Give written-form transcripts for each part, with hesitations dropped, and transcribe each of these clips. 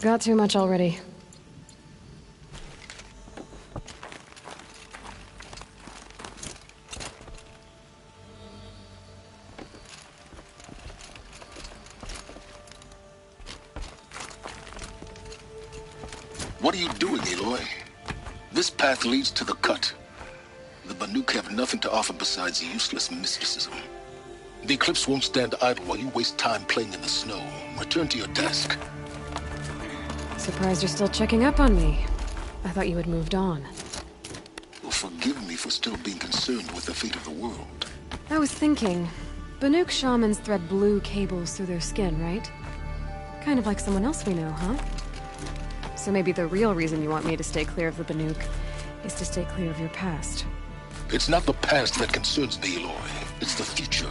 Got too much already. What are you doing, Aloy? This path leads to the cut. The Banuk have nothing to offer besides useless mysticism. The Eclipse won't stand idle while you waste time playing in the snow. Return to your desk. Surprised you're still checking up on me. I thought you had moved on. Well, forgive me for still being concerned with the fate of the world. I was thinking, Banuk shamans thread blue cables through their skin, right? Kind of like someone else we know, huh? So maybe the real reason you want me to stay clear of the Banuk is to stay clear of your past. It's not the past that concerns me, Aloy. It's the future,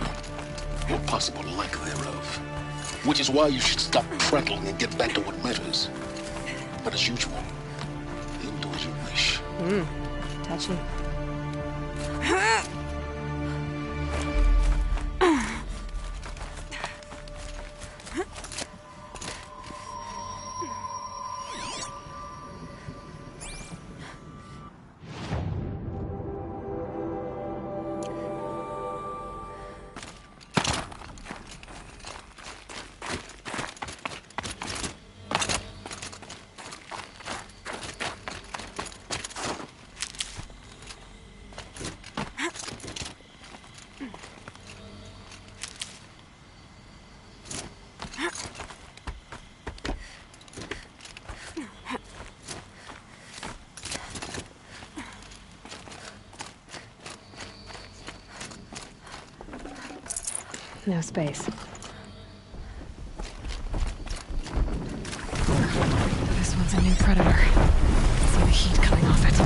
or possible lack thereof. Which is why you should stop prattling and get back to what matters. But as usual, you'll do as you wish. Touchy. No space. This one's a new predator. See the heat coming off it.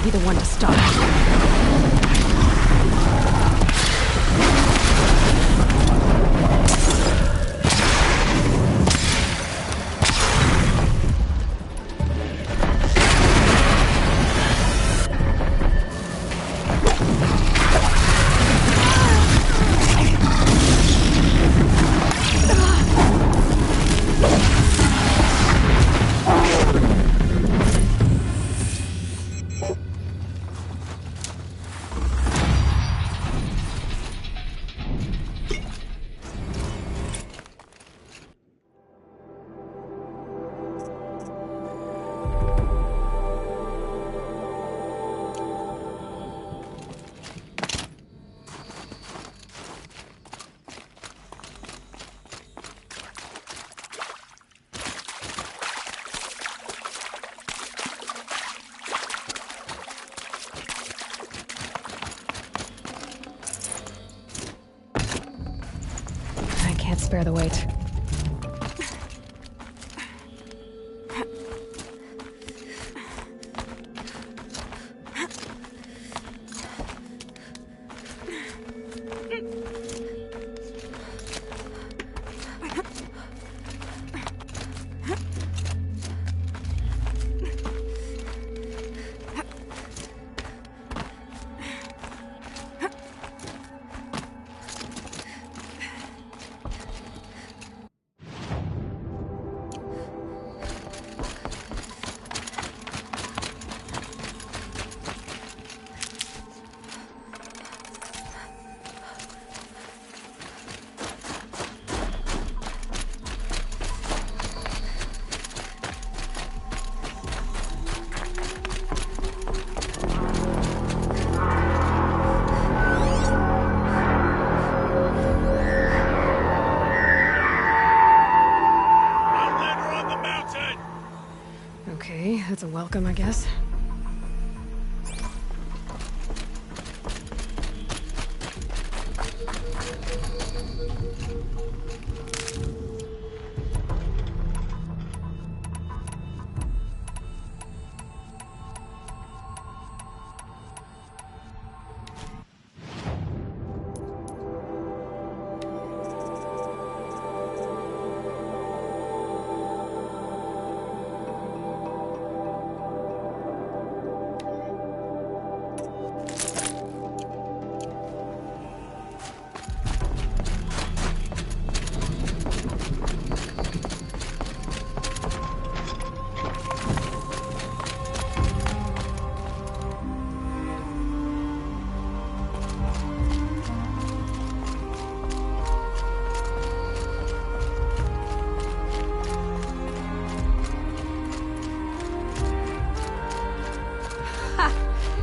Be the one to stop it. Can't spare the weight. Okay, that's a welcome, I guess.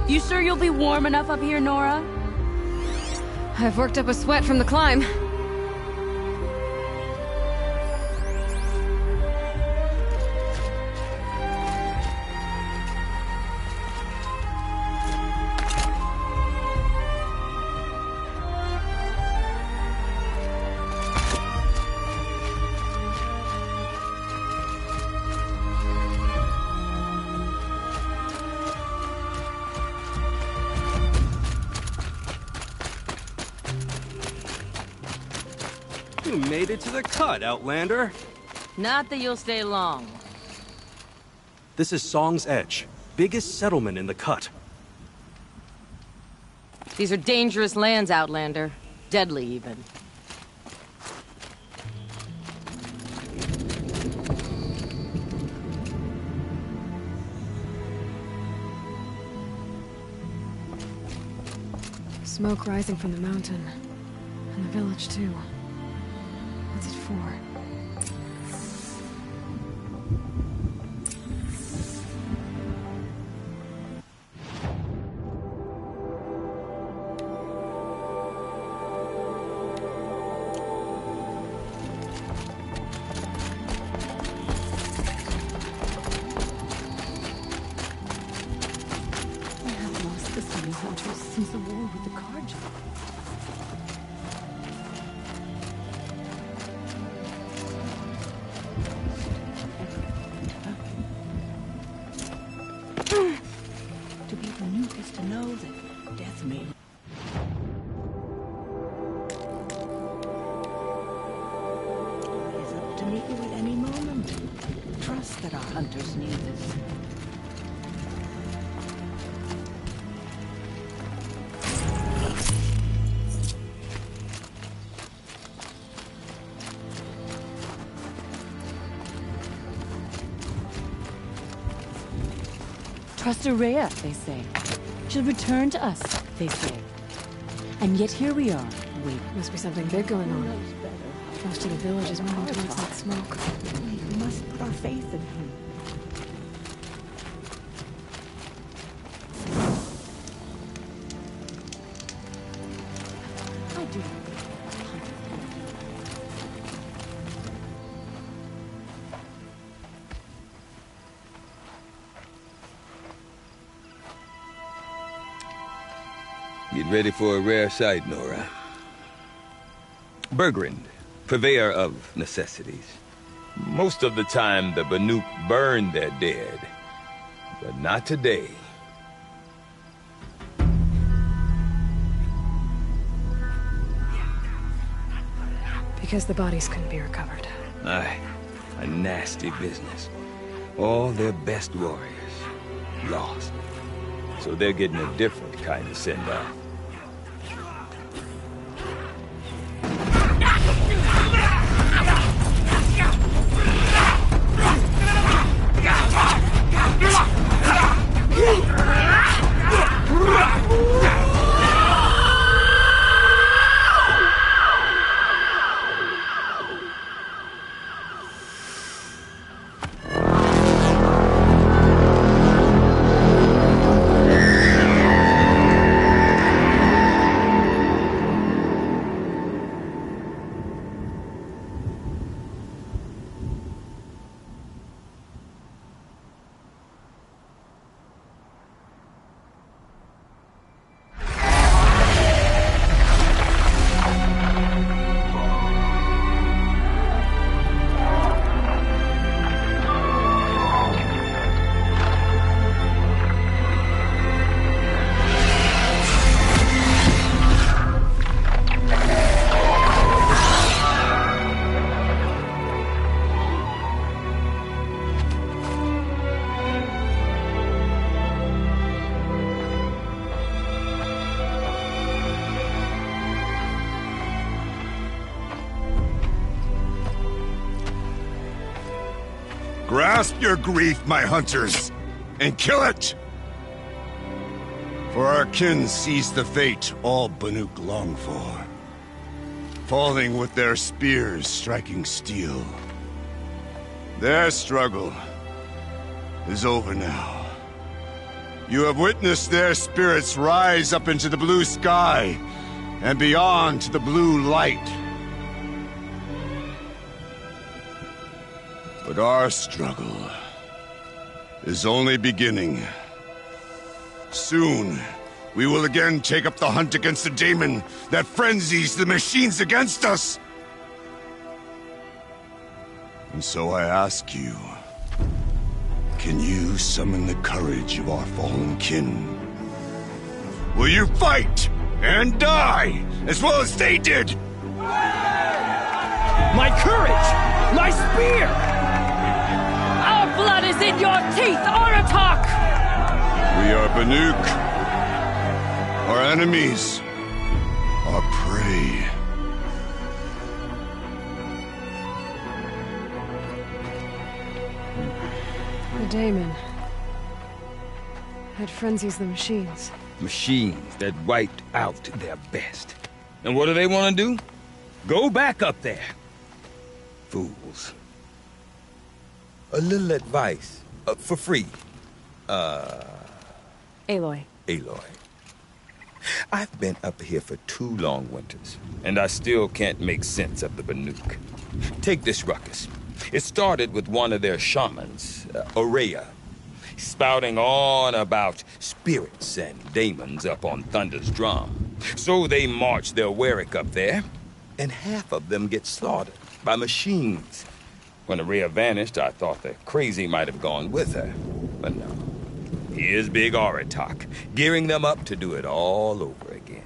You sure you'll be warm enough up here, Nora? I've worked up a sweat from the climb. You made it to the cut, Outlander. Not that you'll stay long. This is Song's Edge, biggest settlement in the cut. These are dangerous lands, Outlander. Deadly, even. Smoke rising from the mountain. And the village, too. What's it for? I have lost the Sunny Hunters since the war with the Carja. To be the nuke is to know that death may... It is up to meet you at any moment. Trust that our hunters need this. Trust Araya, they say. She'll return to us, they say. And yet here we are, waiting. Must be something big going Who on. knows better? Most of the village is moving towards that smoke. We must put our faith in him. I do. Get ready for a rare sight, Nora. Bergrand, purveyor of necessities. Most of the time, the Banuk burn their dead. But not today. Because the bodies couldn't be recovered. Aye, a nasty business. All their best warriors lost. So they're getting a different kind of send-off. grasp your grief, my hunters, and kill it! For our kin sees the fate all Banuk long for, falling with their spears striking steel. Their struggle is over now. You have witnessed their spirits rise up into the blue sky and beyond to the blue light. But our struggle is only beginning. Soon, we will again take up the hunt against the daemon that frenzies the machines against us. And so I ask you, can you summon the courage of our fallen kin? Will you fight and die as well as they did? My courage! My spear! Our blood is in your teeth, Aratak! We are Banuk. Our enemies are prey. The daemon. That frenzies the machines. Machines that wiped out their best. And what do they want to do? Go back up there. Fools. A little advice. For free. Aloy. Aloy. I've been up here for 2 long winters, and I still can't make sense of the Banuk. Take this ruckus. It started with one of their shamans, Aurea, spouting on about spirits and daemons up on Thunder's drum. So they march their Warwick up there, and half of them get slaughtered by machines. When Aurea vanished, I thought the crazy might have gone with her, but no. Here's Big Aratak, gearing them up to do it all over again.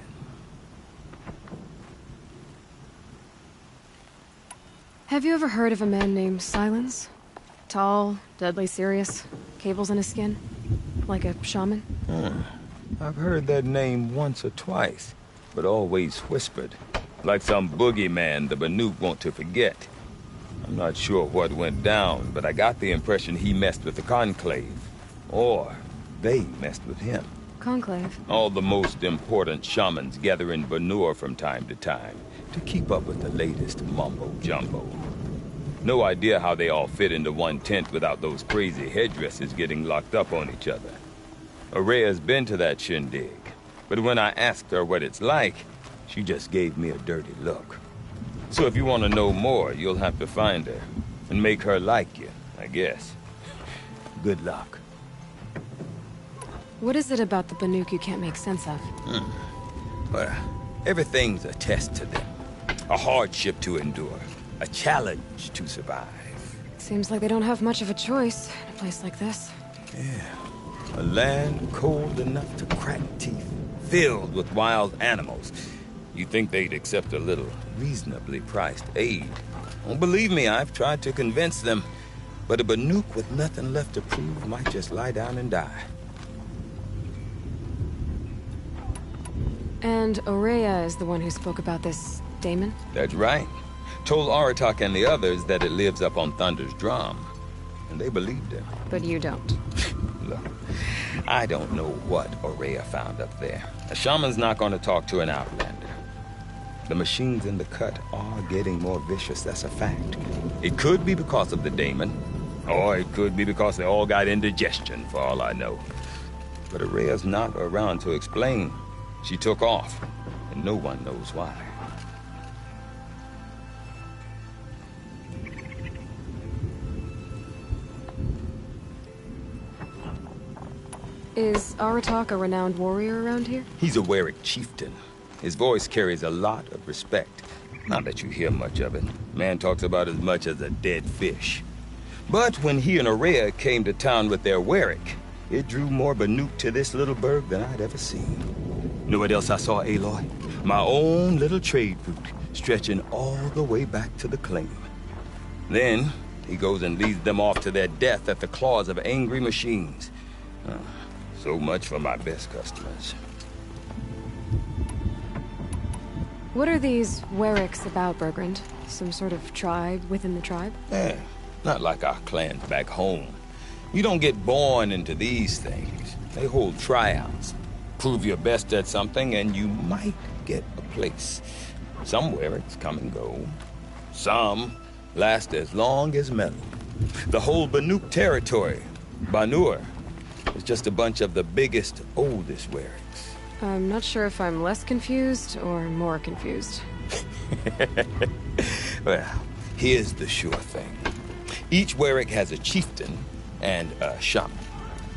Have you ever heard of a man named Silence? Tall, deadly serious, cables in his skin? Like a shaman? I've heard that name once or twice, but always whispered. Like some boogeyman the Banuk want to forget. I'm not sure what went down, but I got the impression he messed with the Conclave. Or they messed with him. Conclave? All the most important shamans gather in Banur from time to time to keep up with the latest mumbo-jumbo. No idea how they all fit into one tent without those crazy headdresses getting locked up on each other. Aurea's been to that shindig, but when I asked her what it's like, she just gave me a dirty look. So if you want to know more, you'll have to find her and make her like you, I guess. Good luck. What is it about the Banuk you can't make sense of? Well, everything's a test to them. A hardship to endure. A challenge to survive. Seems like they don't have much of a choice in a place like this. Yeah. A land cold enough to crack teeth. Filled with wild animals. You'd think they'd accept a little reasonably priced aid. Oh, believe me, I've tried to convince them. But a Banuk with nothing left to prove might just lie down and die. And Aurea is the one who spoke about this daemon? That's right. Told Aratak and the others that it lives up on Thunder's drum. And they believed him. But you don't. Look, I don't know what Aurea found up there. A shaman's not going to talk to an outlander. The machines in the cut are getting more vicious, that's a fact. It could be because of the daemon, or it could be because they all got indigestion, for all I know. But Aurea's not around to explain. She took off, and no one knows why. Is Aratak a renowned warrior around here? He's a Warwick chieftain. His voice carries a lot of respect. Not that you hear much of it. Man talks about as much as a dead fish. But when he and Aurea came to town with their Warwick, it drew more Banuk to this little burg than I'd ever seen. Know what else I saw, Aloy? My own little trade route, stretching all the way back to the claim. Then, he goes and leads them off to their death at the claws of angry machines. So much for my best customers. What are these Warwicks about, Bergrand? Some sort of tribe within the tribe? Yeah, Not like our clans back home. You don't get born into these things. They hold tryouts. Prove your best at something and you might get a place. Somewhere it's come and go. Some last as long as metal. The whole Banuk territory, Banur, is just a bunch of the biggest, oldest Wericks. I'm not sure if I'm less confused or more confused. Well, here's the sure thing. Each Werick has a chieftain and a shaman.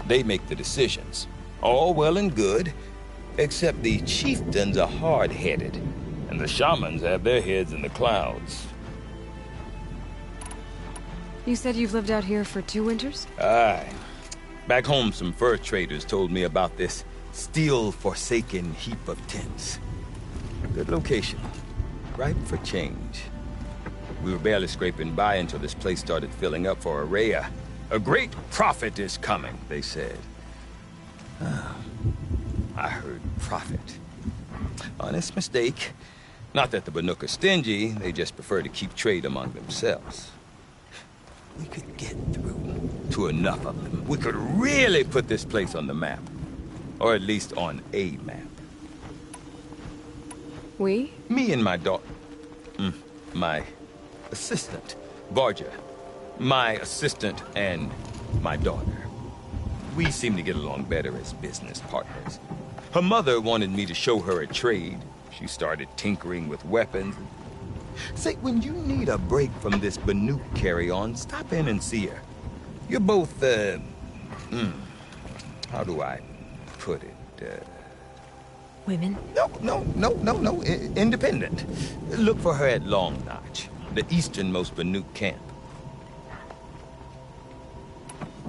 They make the decisions. All well and good, except the chieftains are hard-headed, and the shamans have their heads in the clouds. You said you've lived out here for 2 winters? Aye. Back home, some fur traders told me about this steel-forsaken heap of tents. Good location. Ripe for change. We were barely scraping by until this place started filling up for Araya. A great prophet is coming, they said. I heard prophet. Honest mistake. Not that the Banuk are stingy, they just prefer to keep trade among themselves. We could get through to enough of them. We could really put this place on the map. Or at least on a map. We? Me and my daughter. My assistant, Barja. My assistant and my daughter. We seem to get along better as business partners. Her mother wanted me to show her a trade. She started tinkering with weapons. Say, when you need a break from this Banuk carry-on, stop in and see her. You're both, how do I put it? Women? No. Independent. Look for her at Long Notch, the easternmost Banuk camp.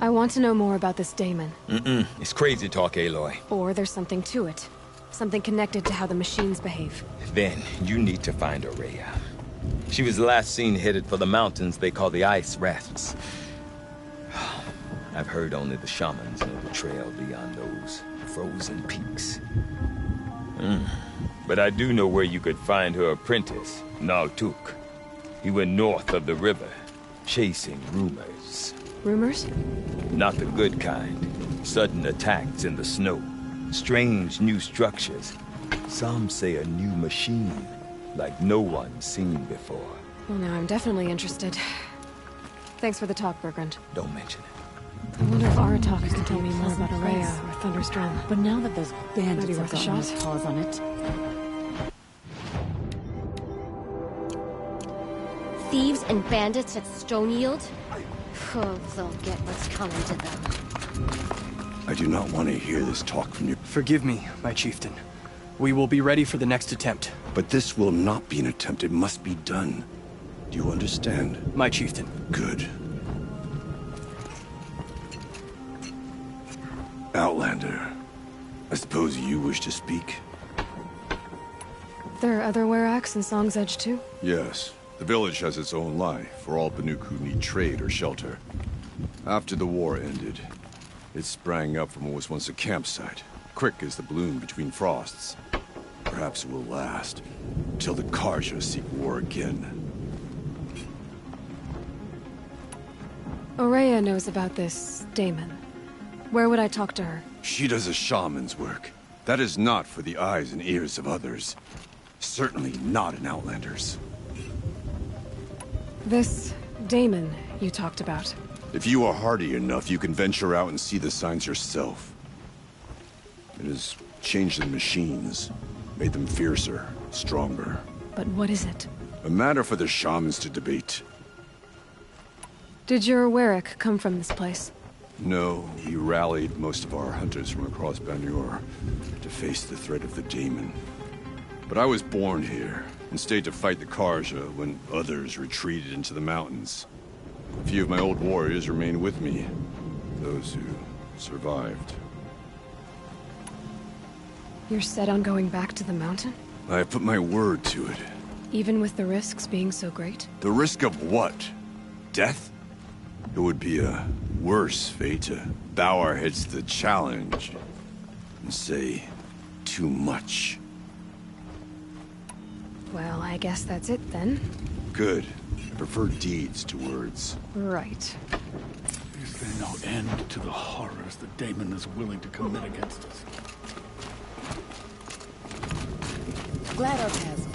I want to know more about this daemon. It's crazy talk, Aloy. Or there's something to it. Something connected to how the machines behave. Then you need to find Araya. She was last seen headed for the mountains they call the Ice Rasps. I've heard only the shamans know the trail beyond those frozen peaks. But I do know where you could find her apprentice, Naltuk. He went north of the river, chasing rumors. Rumors? Not the good kind. Sudden attacks in the snow. Strange new structures. Some say a new machine, like no one's seen before. Well, now I'm definitely interested. Thanks for the talk, Bergrand. Don't mention it. I wonder if Aratak can tell me more about Araya or Thunderstrom. But now that those bandits Maybe have worth a gotten shot. their paws on it... Thieves and bandits at Stoneyield? Oh, they'll get what's coming to them. I do not want to hear this talk from you. Forgive me, my chieftain. We will be ready for the next attempt. But this will not be an attempt. It must be done. Do you understand? My chieftain. Good. Outlander, I suppose you wish to speak? There are other Weraks in Song's Edge too? Yes. The village has its own life for all Banuk who need trade or shelter. After the war ended, it sprang up from what was once a campsite, quick as the bloom between frosts. Perhaps it will last, till the Karja seek war again. Araya knows about this daemon. Where would I talk to her? She does a shaman's work. That is not for the eyes and ears of others. Certainly not an Outlander's. This daemon you talked about. If you are hardy enough, you can venture out and see the signs yourself. It has changed the machines, made them fiercer, stronger. But what is it? A matter for the shamans to debate. Did your Werik come from this place? No, we rallied most of our hunters from across Banur to face the threat of the daemon. But I was born here, and stayed to fight the Karja when others retreated into the mountains. A few of my old warriors remained with me, those who survived. You're set on going back to the mountain? I have put my word to it. Even with the risks being so great? The risk of what? Death? It would be a worse fate to bow our heads to the challenge and say too much. Well, I guess that's it then. Good. I prefer deeds to words. Right. Is there no end to the horrors the Daemon is willing to commit against us? Glad our paths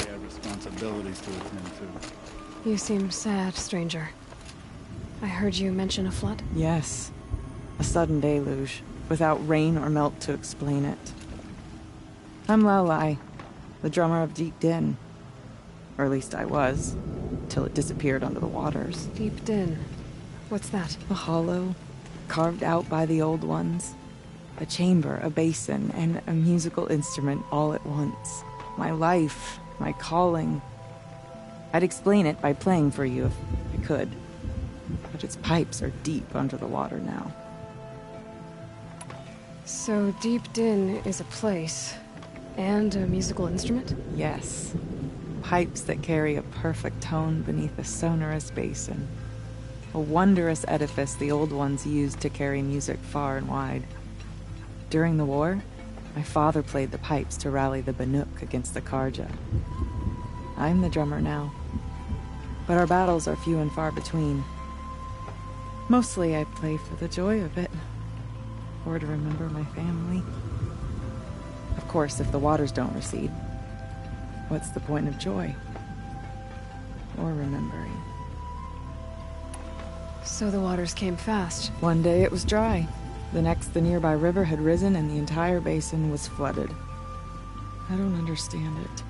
They have responsibilities to attend to. You seem sad, stranger. I heard you mention a flood? Yes. A sudden deluge, without rain or melt to explain it. I'm Lelai, the drummer of Deep Din. Or at least I was, till it disappeared under the waters. Deep Din. What's that? A hollow, carved out by the old ones. A chamber, a basin, and a musical instrument all at once. My life, my calling. I'd explain it by playing for you if I could. But its pipes are deep under the water now. So Deep Din is a place, and a musical instrument? Yes. Pipes that carry a perfect tone beneath a sonorous basin. A wondrous edifice the old ones used to carry music far and wide. During the war, my father played the pipes to rally the Banuk against the Karja. I'm the drummer now. But our battles are few and far between. Mostly I play for the joy of it. Or to remember my family. Of course, if the waters don't recede, what's the point of joy? Or remembering? So the waters came fast. One day it was dry. The next, the nearby river had risen and the entire basin was flooded. I don't understand it.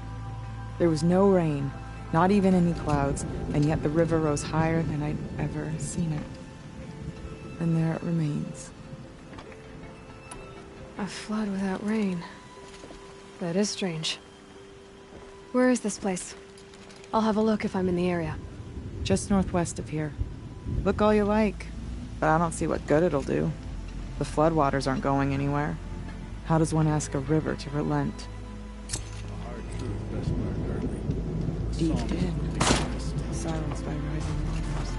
There was no rain, not even any clouds, and yet the river rose higher than I'd ever seen it. And there it remains. A flood without rain. That is strange. Where is this place? I'll have a look if I'm in the area. Just northwest of here. Look all you like, but I don't see what good it'll do. The floodwaters aren't going anywhere. How does one ask a river to relent? The hard truth best learned early. Deep Songs Din, of the Christ. silenced by rising waters.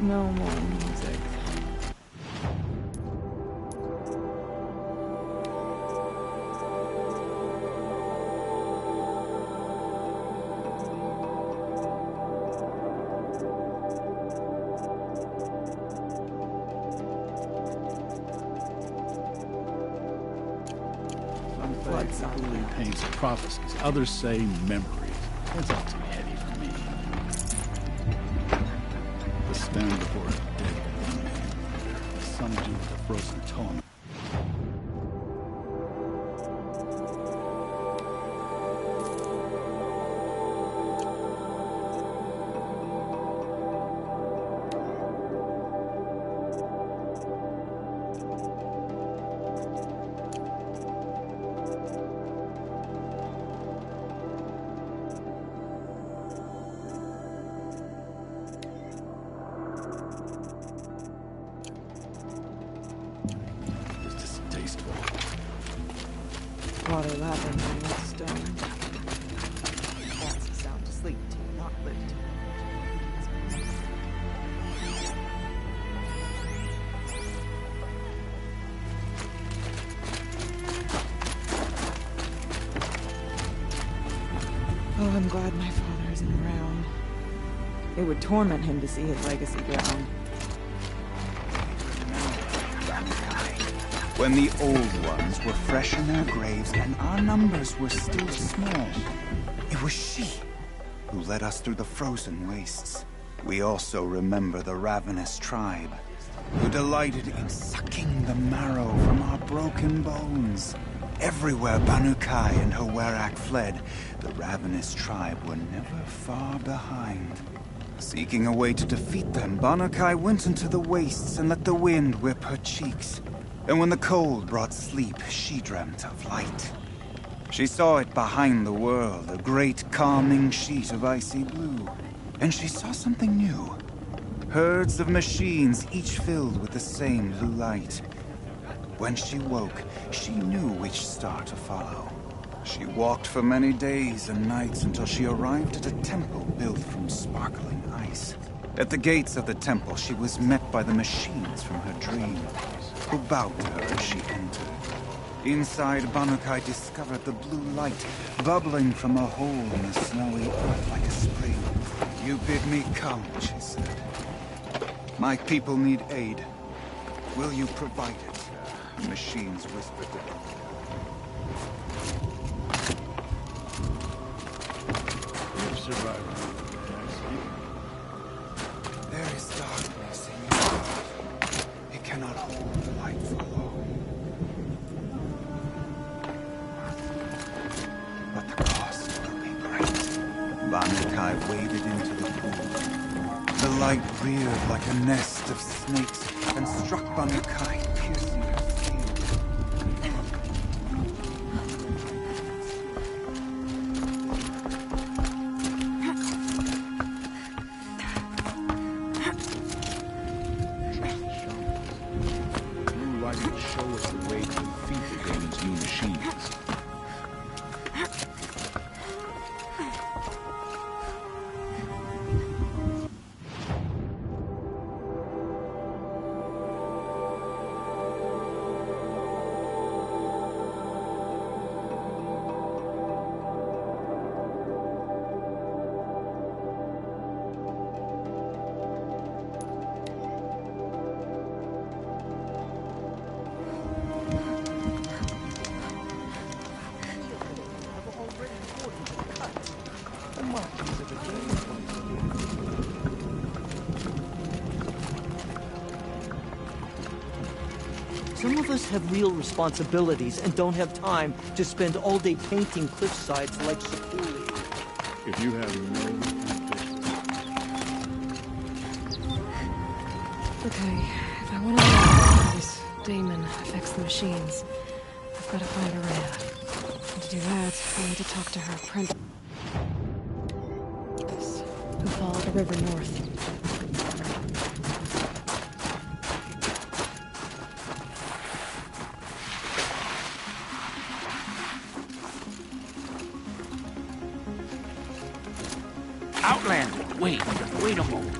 No more music. Some faith truly paints prophecies, others say memories. That's all too heavy for me. To stand before a dead man, some do with a frozen tongue. Water lapping on that stone. That's a sound to sleep to, not live to. Oh, I'm glad my father isn't around. It would torment him to see his legacy drown. when the old ones were fresh in their graves and our numbers were still small. It was she who led us through the frozen wastes. We also remember the ravenous tribe, who delighted in sucking the marrow from our broken bones. Everywhere Banu Kai and her Werak fled, the ravenous tribe were never far behind. Seeking a way to defeat them, Banu Kai went into the wastes and let the wind whip her cheeks. And when the cold brought sleep, she dreamt of light. She saw it behind the world, a great calming sheet of icy blue. And she saw something new. Herds of machines, each filled with the same blue light. When she woke, she knew which star to follow. She walked for many days and nights until she arrived at a temple built from sparkling ice. At the gates of the temple, she was met by the machines from her dream, who bowed to her as she entered. Inside, Banu Kai discovered the blue light bubbling from a hole in the snowy earth like a spring. "You bid me come," she said. "My people need aid. Will you provide it?" The machines whispered to her. There is darkness in your heart. It cannot hold the light for long. But the cost will be great. Banu Kai waded into the pool. The light reared like a nest of snakes and struck Banu Kai, piercing her skin. Blue light will show us the way to defeat the demon's new machines. Some of us have real responsibilities and don't have time to spend all day painting cliffsides like Sakuli. If you have no Okay, if I want to know how this daemon affects the machines, I've got to find Araya. And to do that, I need to talk to her apprentice, who followed the river north. Outlander, wait a moment.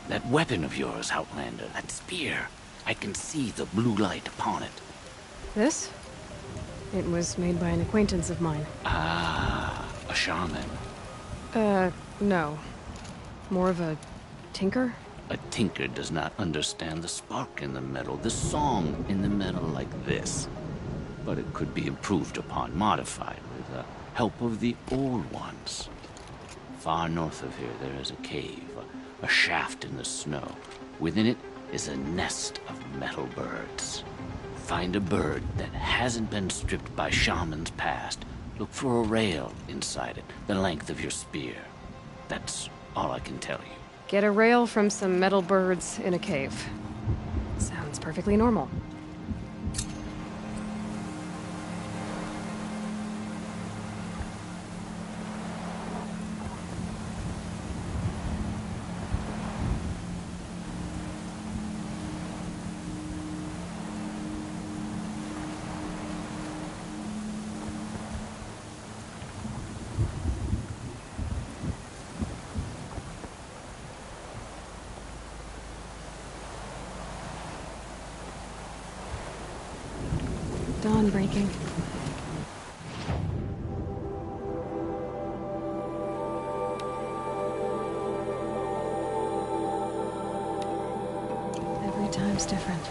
That weapon of yours, Outlander, that spear, I can see the blue light upon it. This? It was made by an acquaintance of mine. Ah, a shaman. No. More of a tinker? A tinker does not understand the spark in the metal, the song in the metal like this. But it could be improved upon, modified, with the help of the old ones. Far north of here, there is a cave, a shaft in the snow. Within it is a nest of metal birds. Find a bird that hasn't been stripped by shamans past. Look for a rail inside it, the length of your spear. That's all I can tell you. Get a rail from some metal birds in a cave. Sounds perfectly normal. Dawn breaking. Every time looks different.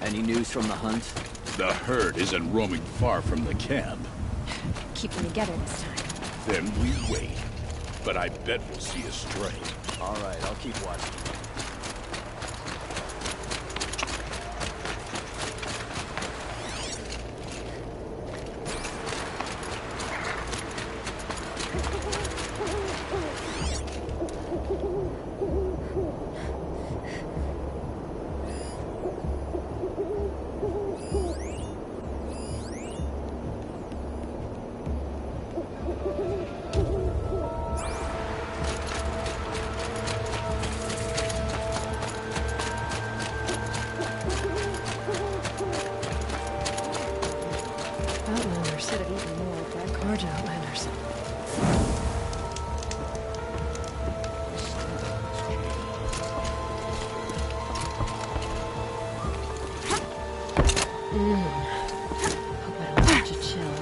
Any news from the hunt? The herd isn't roaming far from the camp. Keep them together this time. Then we wait. But I bet we'll see a stray. All right, I'll keep watching. Outlanders said it even more like that Karja Outlanders. Hope I don't have to chill.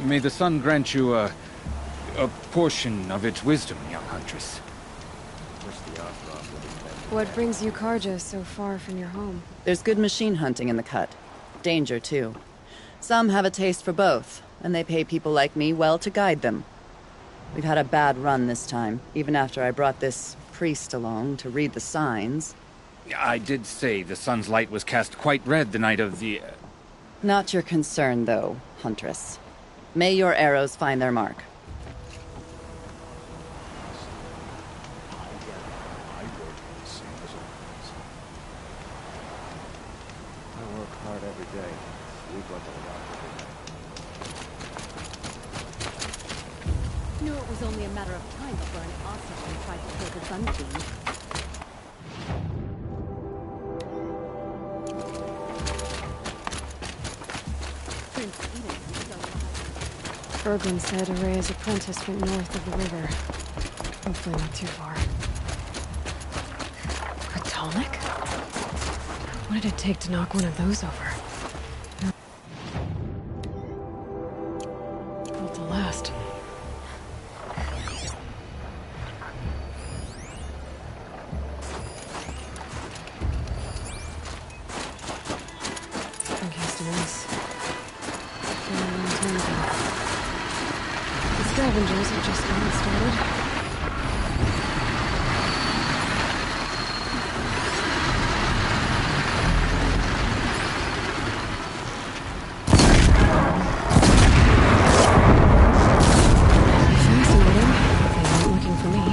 May the sun grant you a portion of its wisdom, young huntress. What brings you Karja so far from your home? There's good machine hunting in the cut. Danger, too. Some have a taste for both, and they pay people like me well to guide them. We've had a bad run this time, even after I brought this priest along to read the signs. I did say the sun's light was cast quite red the night of the... Not your concern, though, Huntress. May your arrows find their mark. Knew it was only a matter of time before an Ossifan tried to kill the Sun King. Berglund said Araya's apprentice went north of the river. Hopefully not too far. A tonic? What did it take to knock one of those over? Built to last. Scavengers have just gotten started. Fascinating. They weren't looking for me.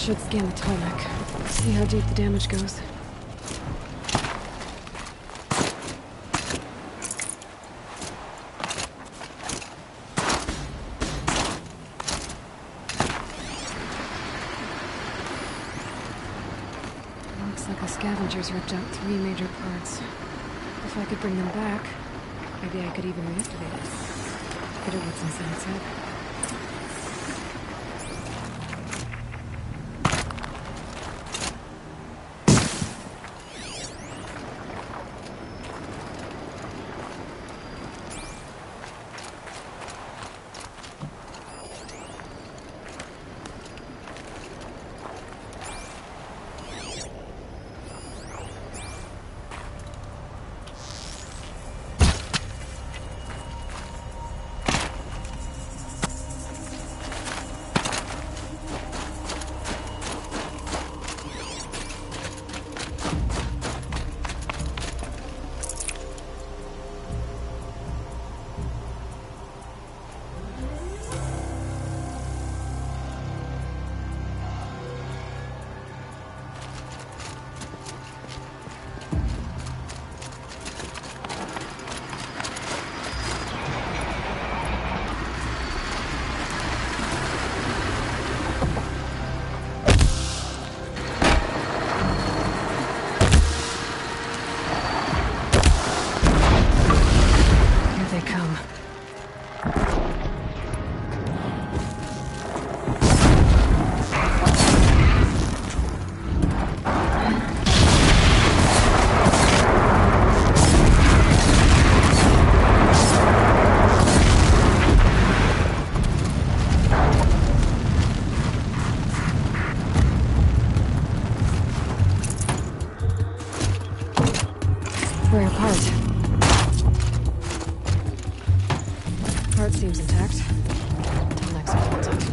should scan the tarmac. See how deep the damage goes. Looks like the scavengers ripped out 3 major parts. If I could bring them back, maybe I could even reactivate it. Get at what's inside its head. Rare part. Part seems intact. Till next contact.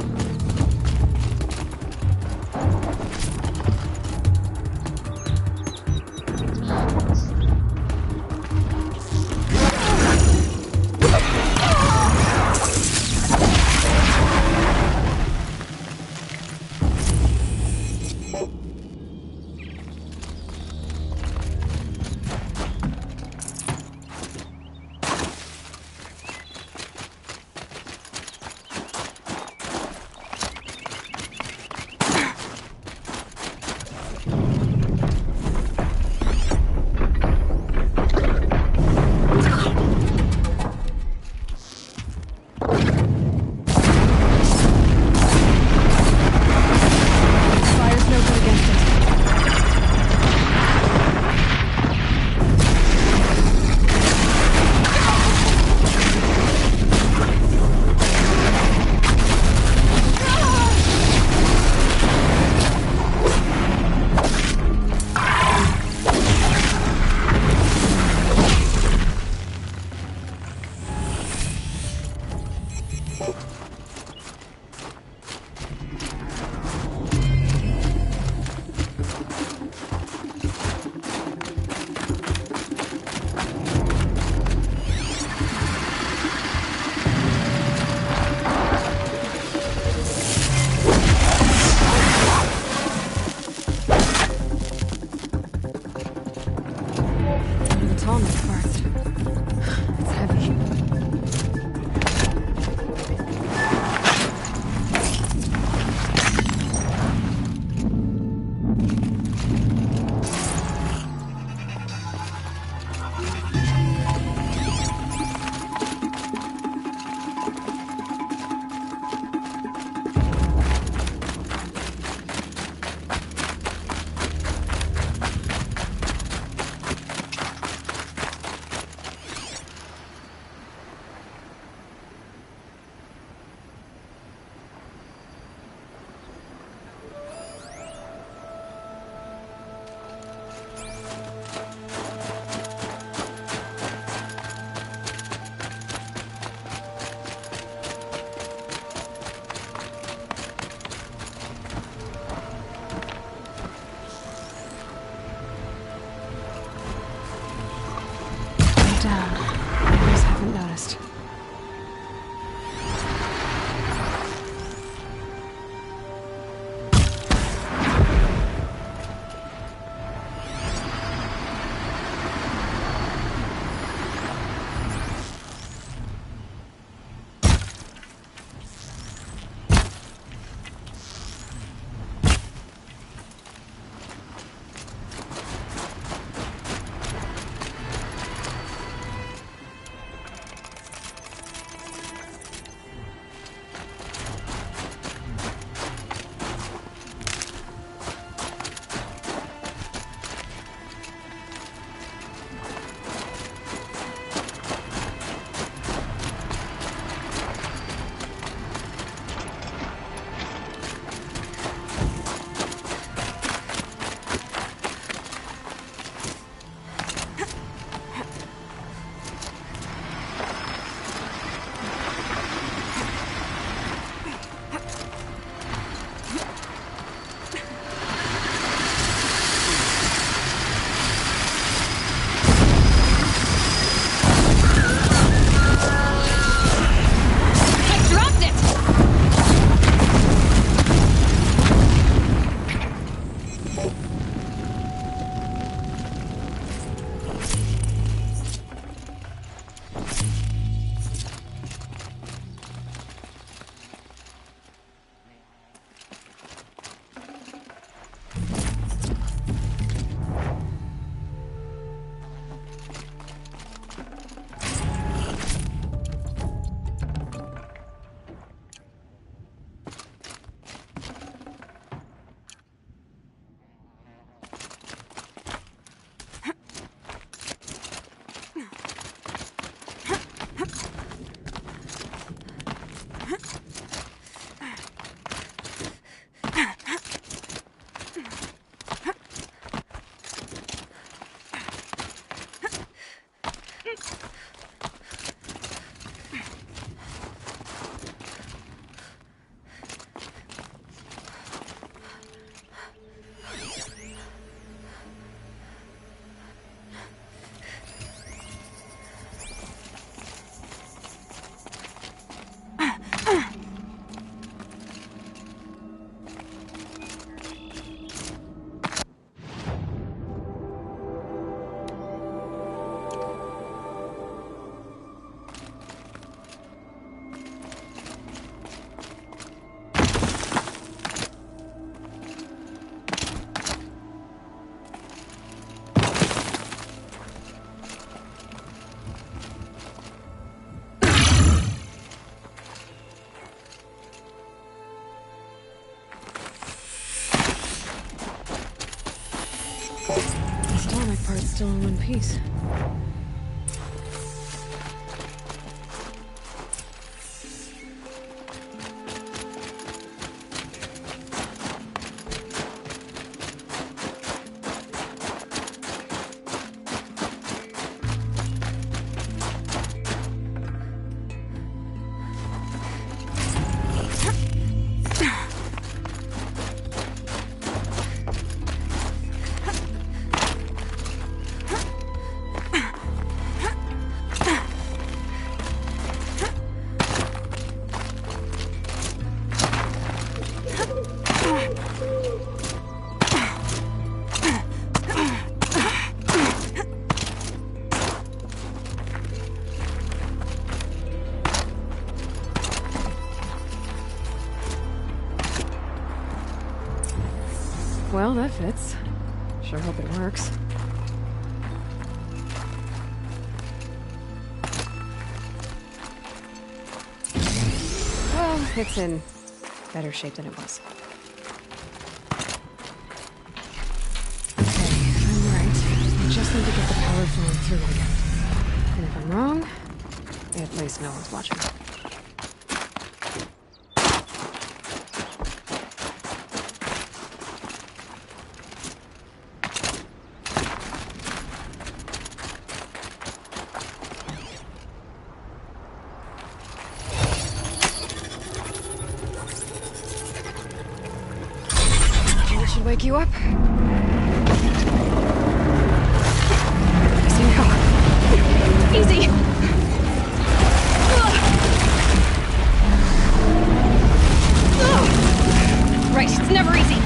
part's still in one piece. Well, that fits. Sure hope it works. Well, it's in better shape than it was. Okay, I'm right. I just need to get the power flowing through again. And if I'm wrong, at least no one's watching. Should wake you up. Easy now. Easy. Right, it's never easy.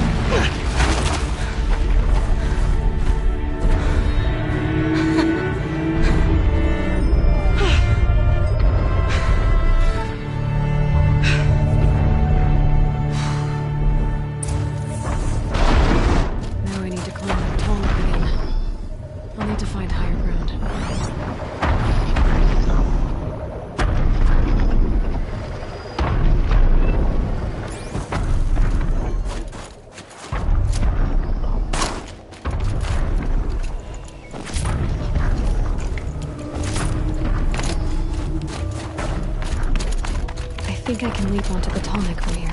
I think I can leap onto the tonic from here.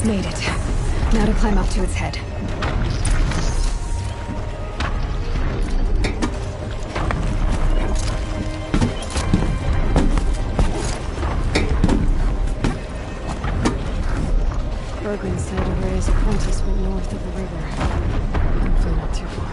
Made it. Now to climb up to its head. Bergren said Array's apprentice went north of the river. Hopefully not too far.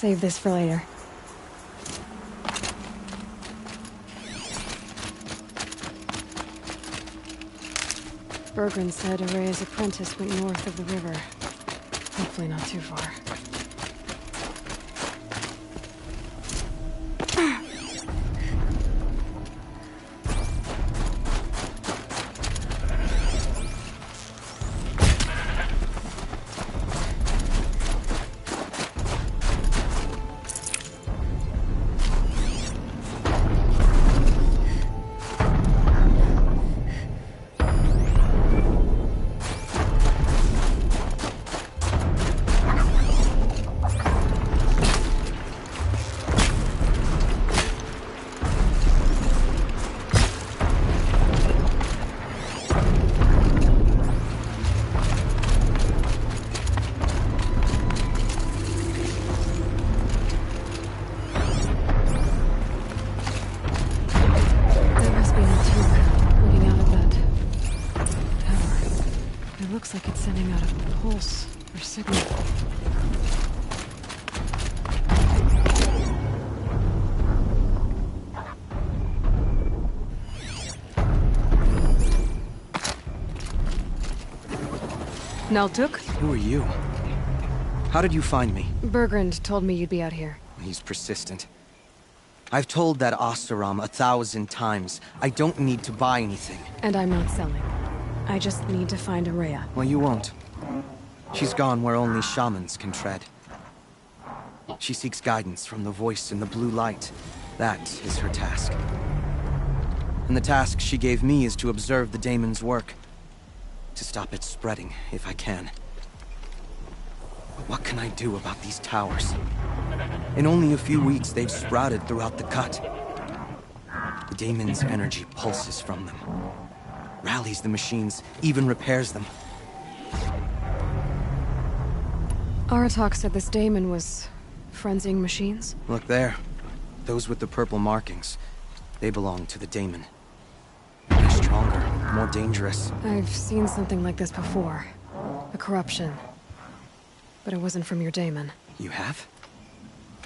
Save this for later. Bergren said Array's apprentice went north of the river. Hopefully not too far. Looks like it's sending out a pulse or signal. Naltuk? Who are you? How did you find me? Bergrand told me you'd be out here. He's persistent. I've told that Oseram 1,000 times. I don't need to buy anything. And I'm not selling. I just need to find Araya. Well, you won't. She's gone where only shamans can tread. She seeks guidance from the voice in the blue light. That is her task. And the task she gave me is to observe the daemon's work. To stop it spreading, if I can. What can I do about these towers? In only a few weeks, they've sprouted throughout the cut. The daemon's energy pulses from them. Rallies the machines, even repairs them. Aratak said this daemon was frenzying machines? Look there. Those with the purple markings. They belong to the daemon. They're stronger, more dangerous. I've seen something like this before. A corruption. But it wasn't from your daemon. You have?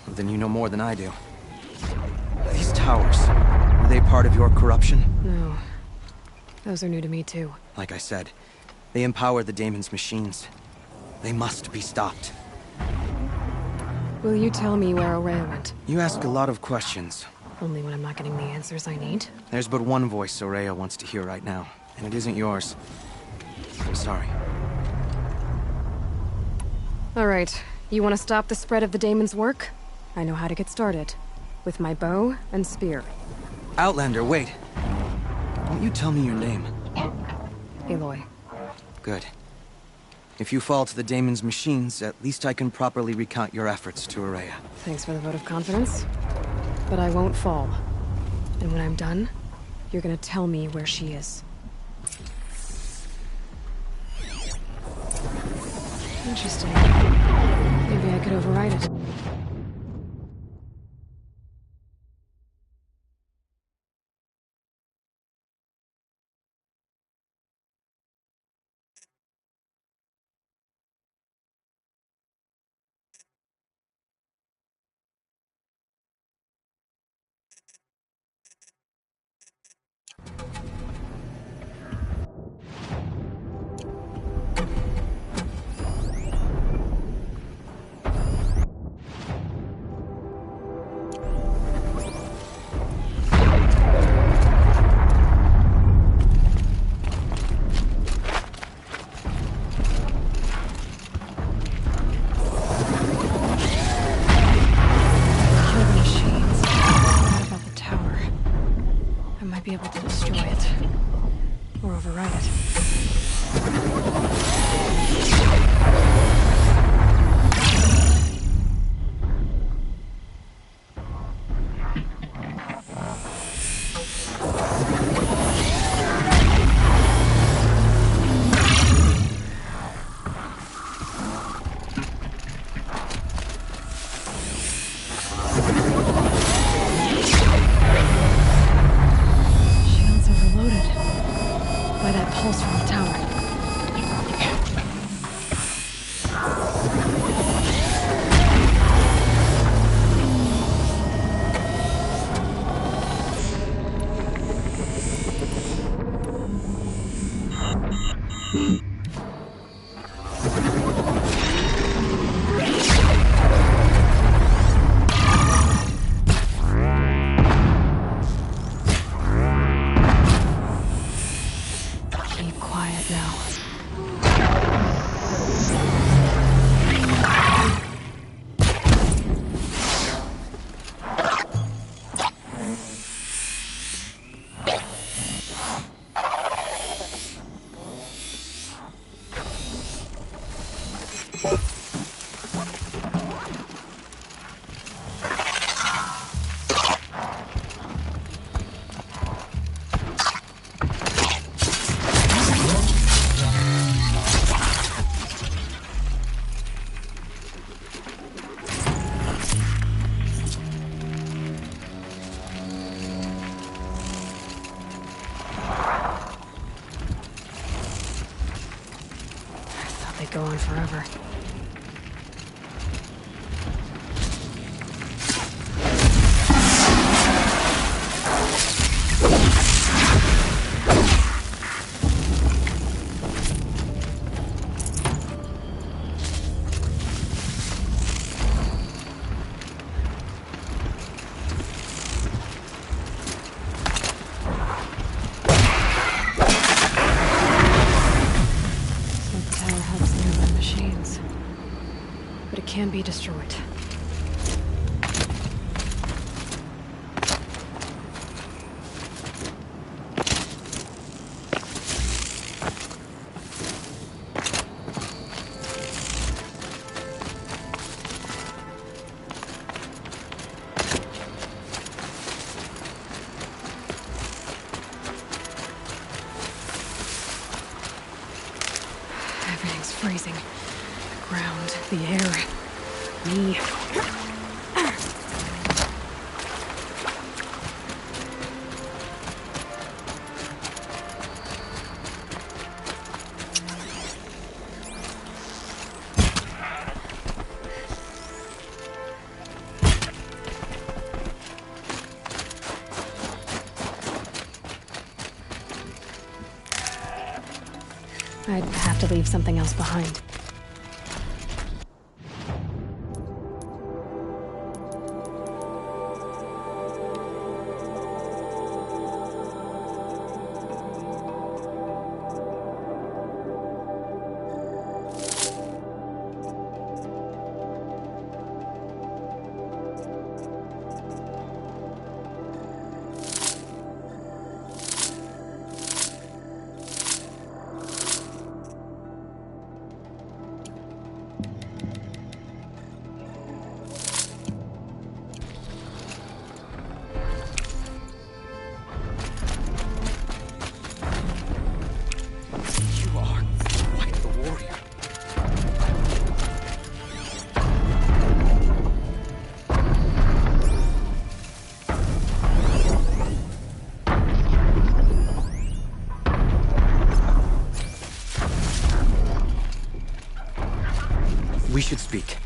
Well, then you know more than I do. These towers, were they part of your corruption? No. Those are new to me too. Like I said, they empower the daemon's machines. They must be stopped. Will you tell me where Ourea went? You ask a lot of questions. Only when I'm not getting the answers I need. There's but one voice Ourea wants to hear right now, and it isn't yours. I'm sorry. All right. You want to stop the spread of the daemon's work? I know how to get started. With my bow and spear. Outlander, wait. Won't you tell me your name? Aloy. Good. If you fall to the daemon's machines, at least I can properly recount your efforts to Ourea. Thanks for the vote of confidence. But I won't fall. And when I'm done, you're gonna tell me where she is. Interesting. Maybe I could override it. Be able to destroy it. Or override it. Pulse from the tower. Keep quiet now. Go on forever. But it can be destroyed. the air. Me. I'd have to leave something else behind. We should speak.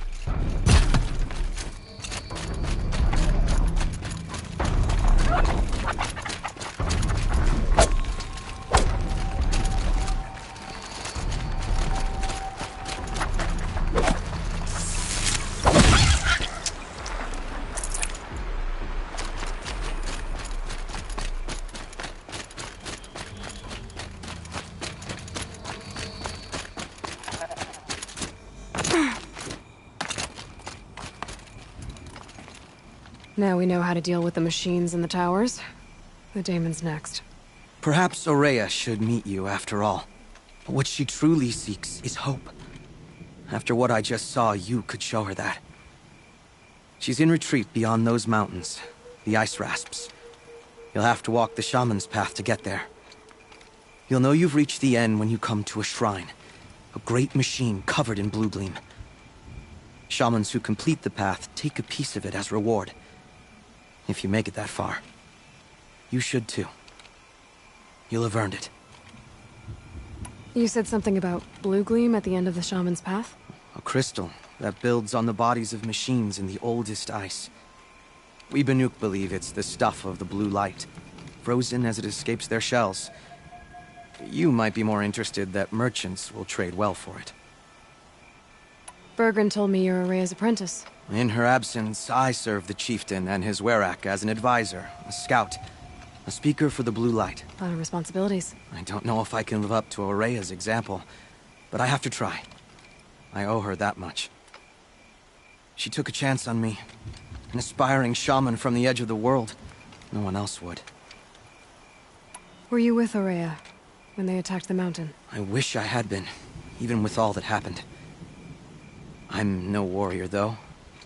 Now we know how to deal with the machines in the towers. The daemon's next. Perhaps Aurea should meet you after all. But what she truly seeks is hope. After what I just saw, you could show her that. She's in retreat beyond those mountains, the ice rasps. You'll have to walk the shaman's path to get there. You'll know you've reached the end when you come to a shrine. A great machine covered in blue gleam. Shamans who complete the path take a piece of it as reward. If you make it that far, you should too. You'll have earned it. You said something about blue gleam at the end of the shaman's path? A crystal that builds on the bodies of machines in the oldest ice. We Banuk believe it's the stuff of the blue light, frozen as it escapes their shells. You might be more interested that merchants will trade well for it. Bergren told me you're Aurea's apprentice. In her absence, I serve the chieftain and his werak as an advisor, a scout, a speaker for the blue light. A lot of responsibilities. I don't know if I can live up to Aurea's example, but I have to try. I owe her that much. She took a chance on me, an aspiring shaman from the edge of the world. No one else would. Were you with Aurea when they attacked the mountain? I wish I had been, even with all that happened. I'm no warrior, though,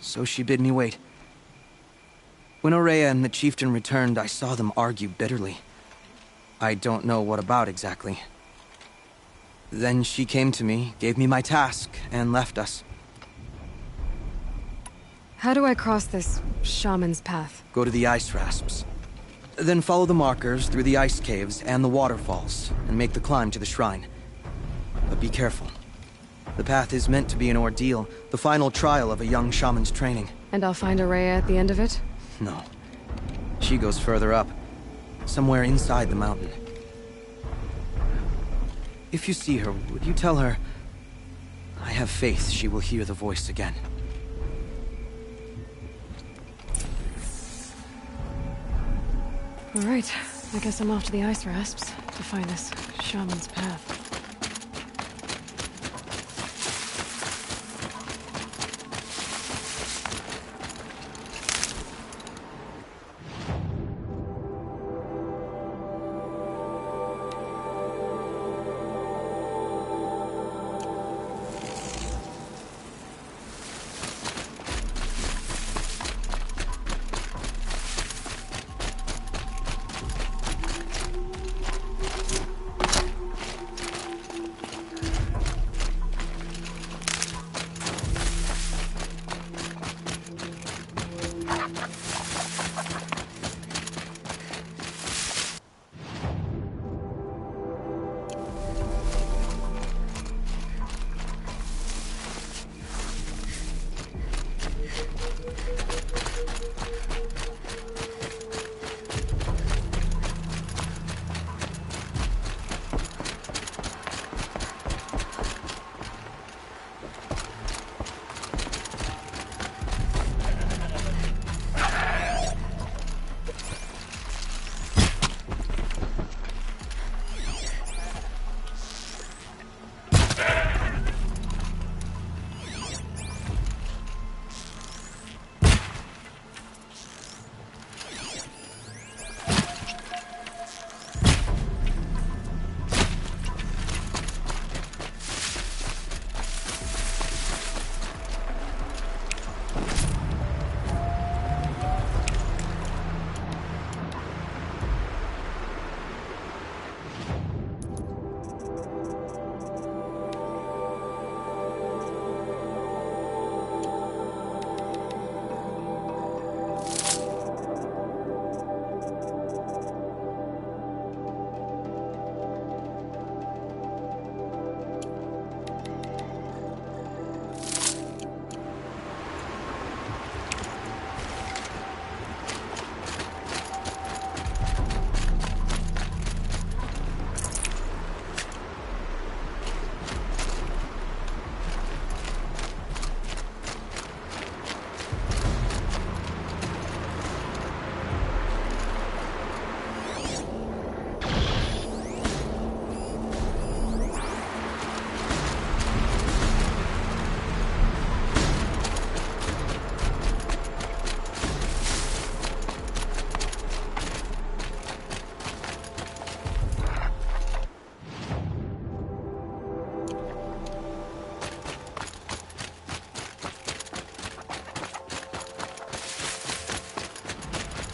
so she bid me wait. When Aurea and the chieftain returned, I saw them argue bitterly. I don't know what about exactly. Then she came to me, gave me my task, and left us. How do I cross this shaman's path? Go to the ice rasps. Then follow the markers through the ice caves and the waterfalls, and make the climb to the shrine. But be careful. The path is meant to be an ordeal, the final trial of a young shaman's training. And I'll find Aurea at the end of it? No. She goes further up, somewhere inside the mountain. If you see her, would you tell her, I have faith she will hear the voice again. All right, I guess I'm off to the ice rasps to find this shaman's path.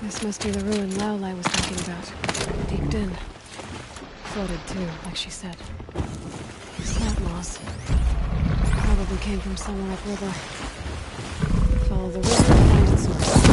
This must be the ruin Laolai was talking about. Peeked in. Floated too, like she said. Snap moss. Probably came from somewhere upriver. Follow the river and find its source.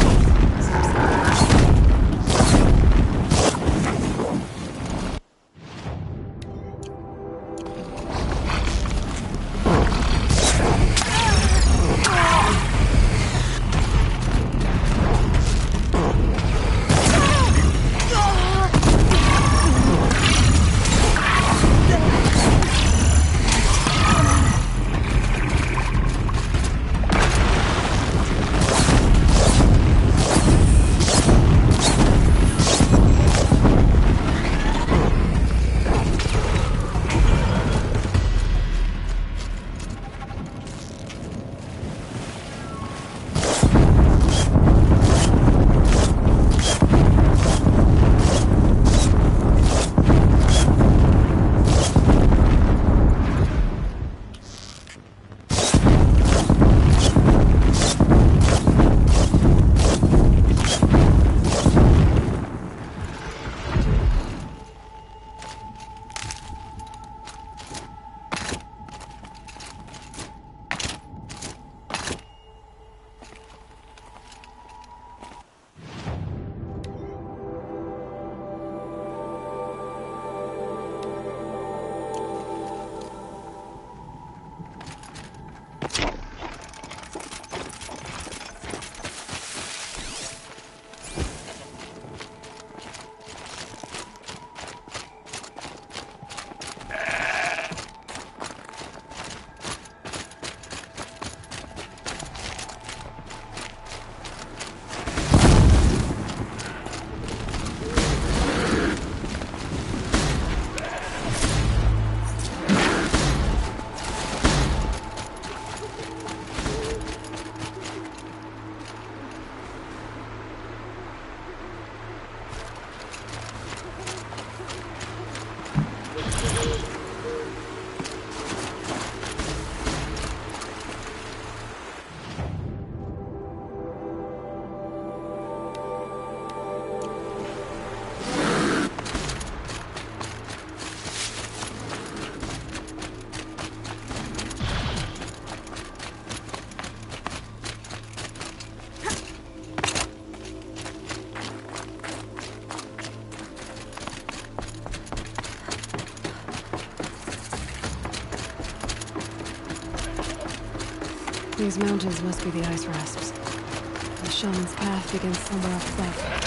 These mountains must be the ice rasps. The shaman's path begins somewhere up above.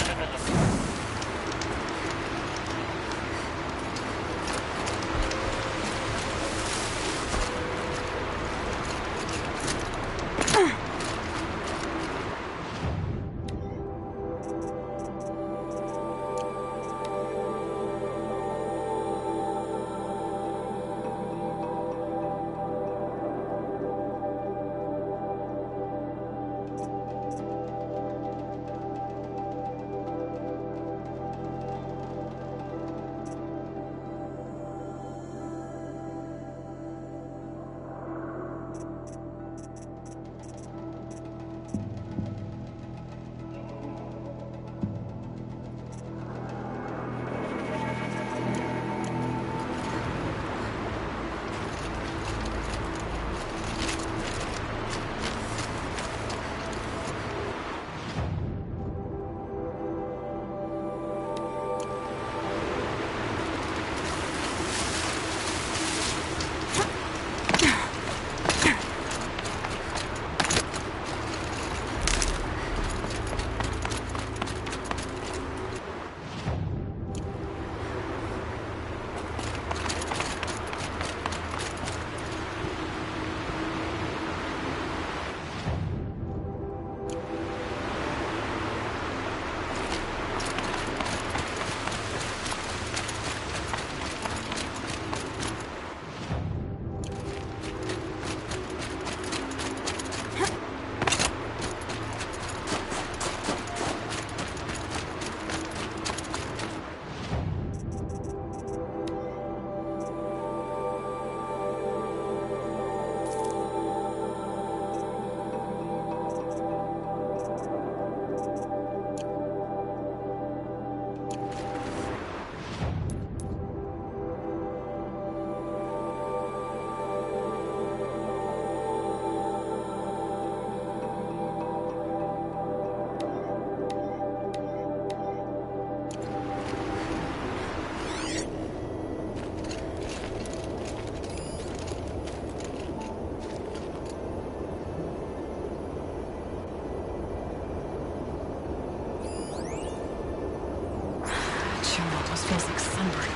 Chill almost feels like sunburn.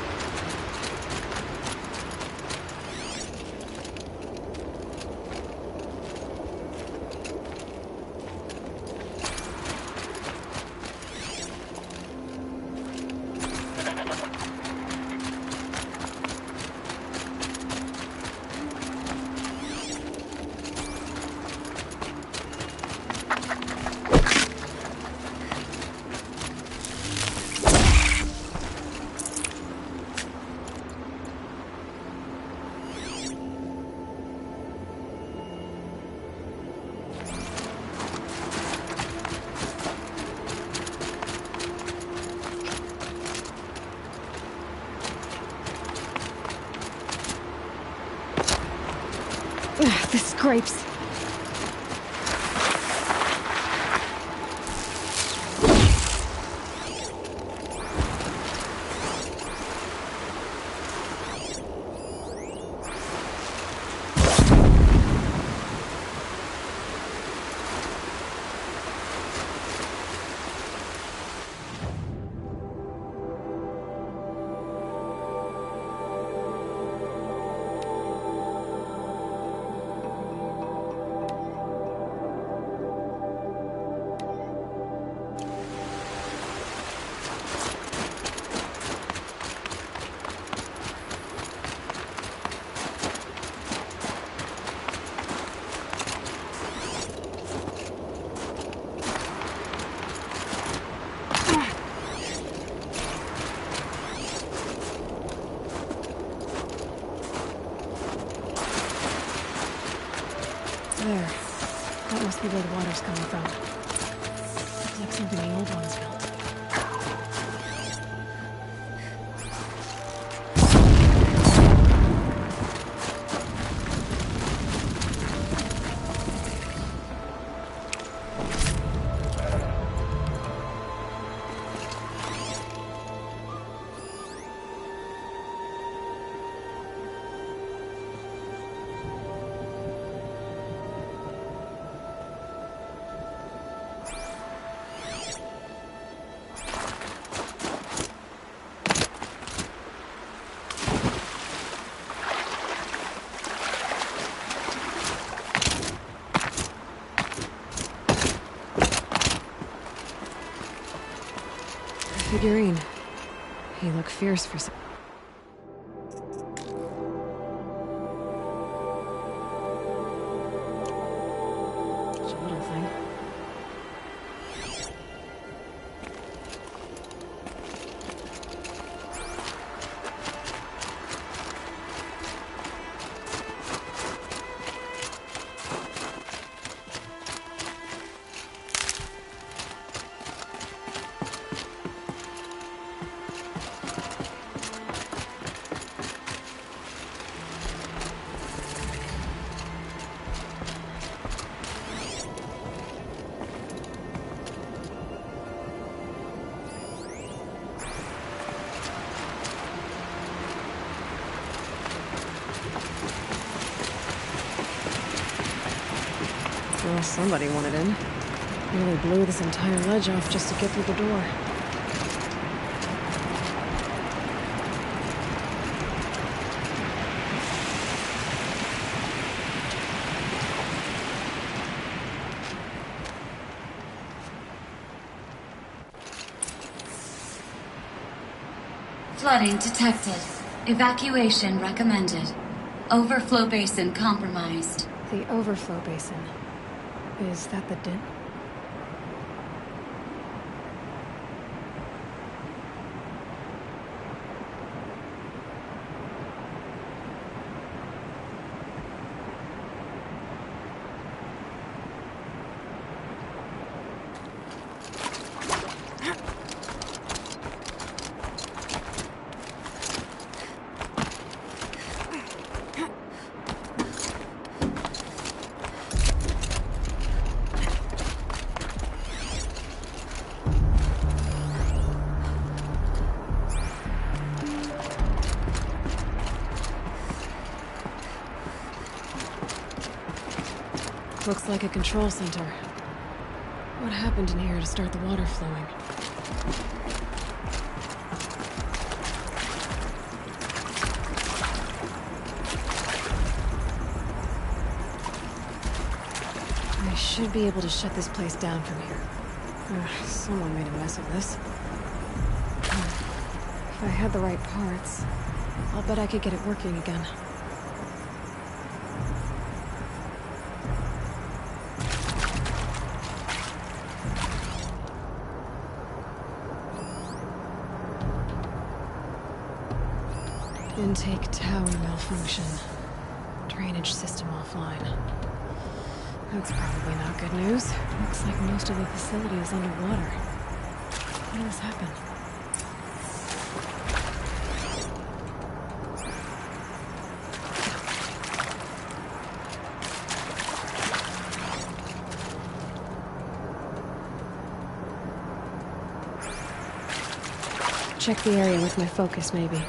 Ugh, this scrapes. There. That must be where the water's coming from. Looks like something the old ones built. Figurine. He looked fierce for some. Such a little thing. Well, somebody wanted in. Nearly blew this entire ledge off just to get through the door. Flooding detected. Evacuation recommended. Overflow basin compromised. The overflow basin. Is that the den? Looks like a control center. What happened in here to start the water flowing? should be able to shut this place down from here. Someone made a mess of this. If I had the right parts, I'll bet I could get it working again. Intake tower malfunction. Drainage system offline. That's probably not good news. Looks like most of the facility is underwater. How did this happen? Check the area with my focus, maybe.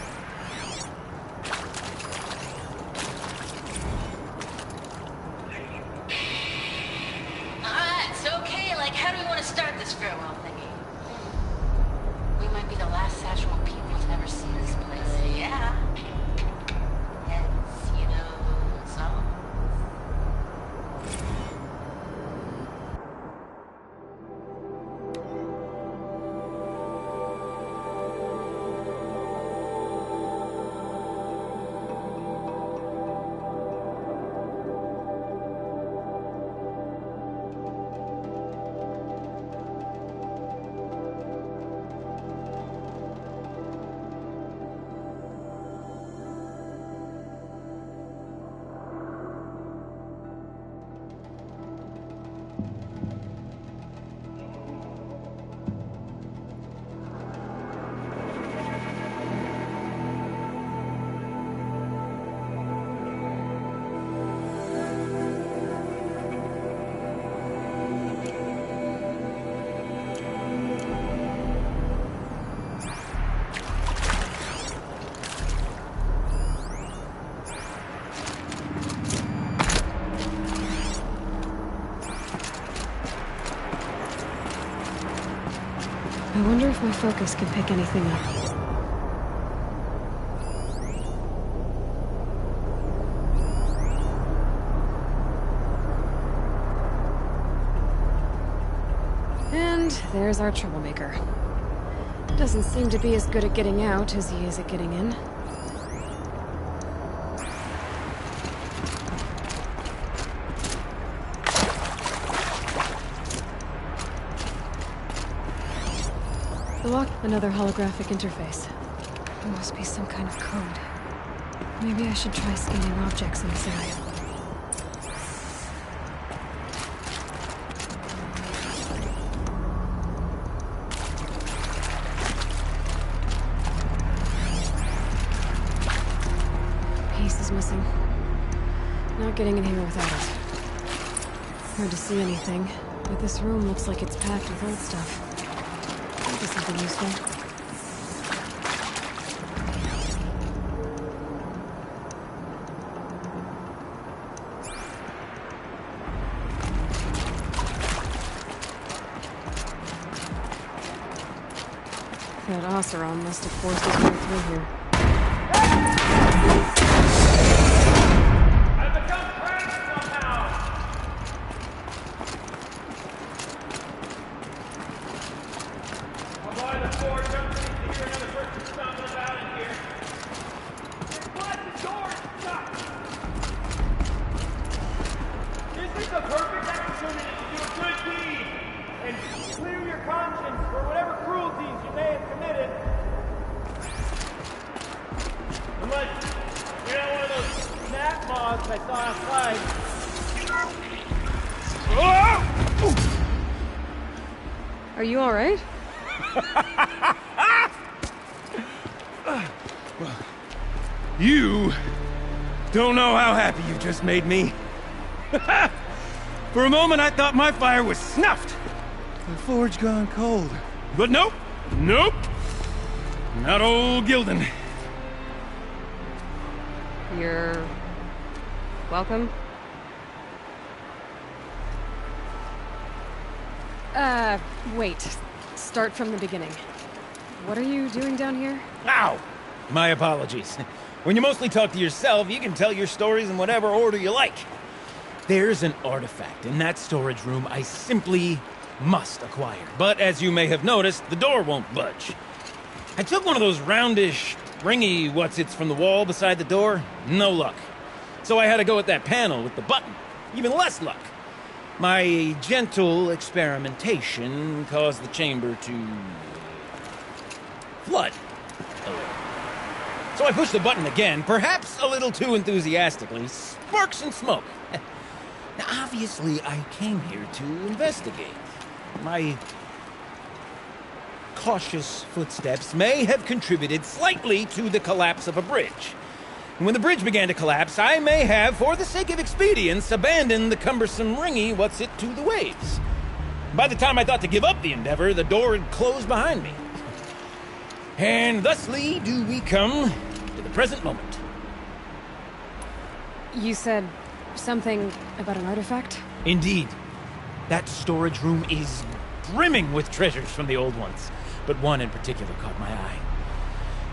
I wonder if my focus can pick anything up. And there's our troublemaker. Doesn't seem to be as good at getting out as he is at getting in. The lock, another holographic interface. There must be some kind of code. Maybe I should try scanning objects in this area. Piece is missing. Not getting in here without it. Hard to see anything, but this room looks like it's packed with old stuff. Maybe something useful. That Oseram must have forced his way through here. Are you all right? You don't know how happy you just made me. For a moment, I thought my fire was snuffed. The forge gone cold. But nope. Nope. Not old Gildan. You're... welcome? Wait. Start from the beginning. What are you doing down here? Ow! My apologies. When you mostly talk to yourself, you can tell your stories in whatever order you like. There's an artifact in that storage room I simply must acquire. But as you may have noticed, the door won't budge. I took one of those roundish, ringy what's-its from the wall beside the door. No luck. So I had to go with that panel with the button. Even less luck. My gentle experimentation caused the chamber to flood. So I pushed the button again, perhaps a little too enthusiastically. Sparks and smoke. Now, obviously, I came here to investigate. My cautious footsteps may have contributed slightly to the collapse of a bridge. And when the bridge began to collapse, I may have, for the sake of expedience, abandoned the cumbersome ringy what's-it to the waves. By the time I thought to give up the endeavor, the door had closed behind me. And thusly do we come to the present moment. You said something about an artifact? Indeed. That storage room is brimming with treasures from the old ones, but one in particular caught my eye.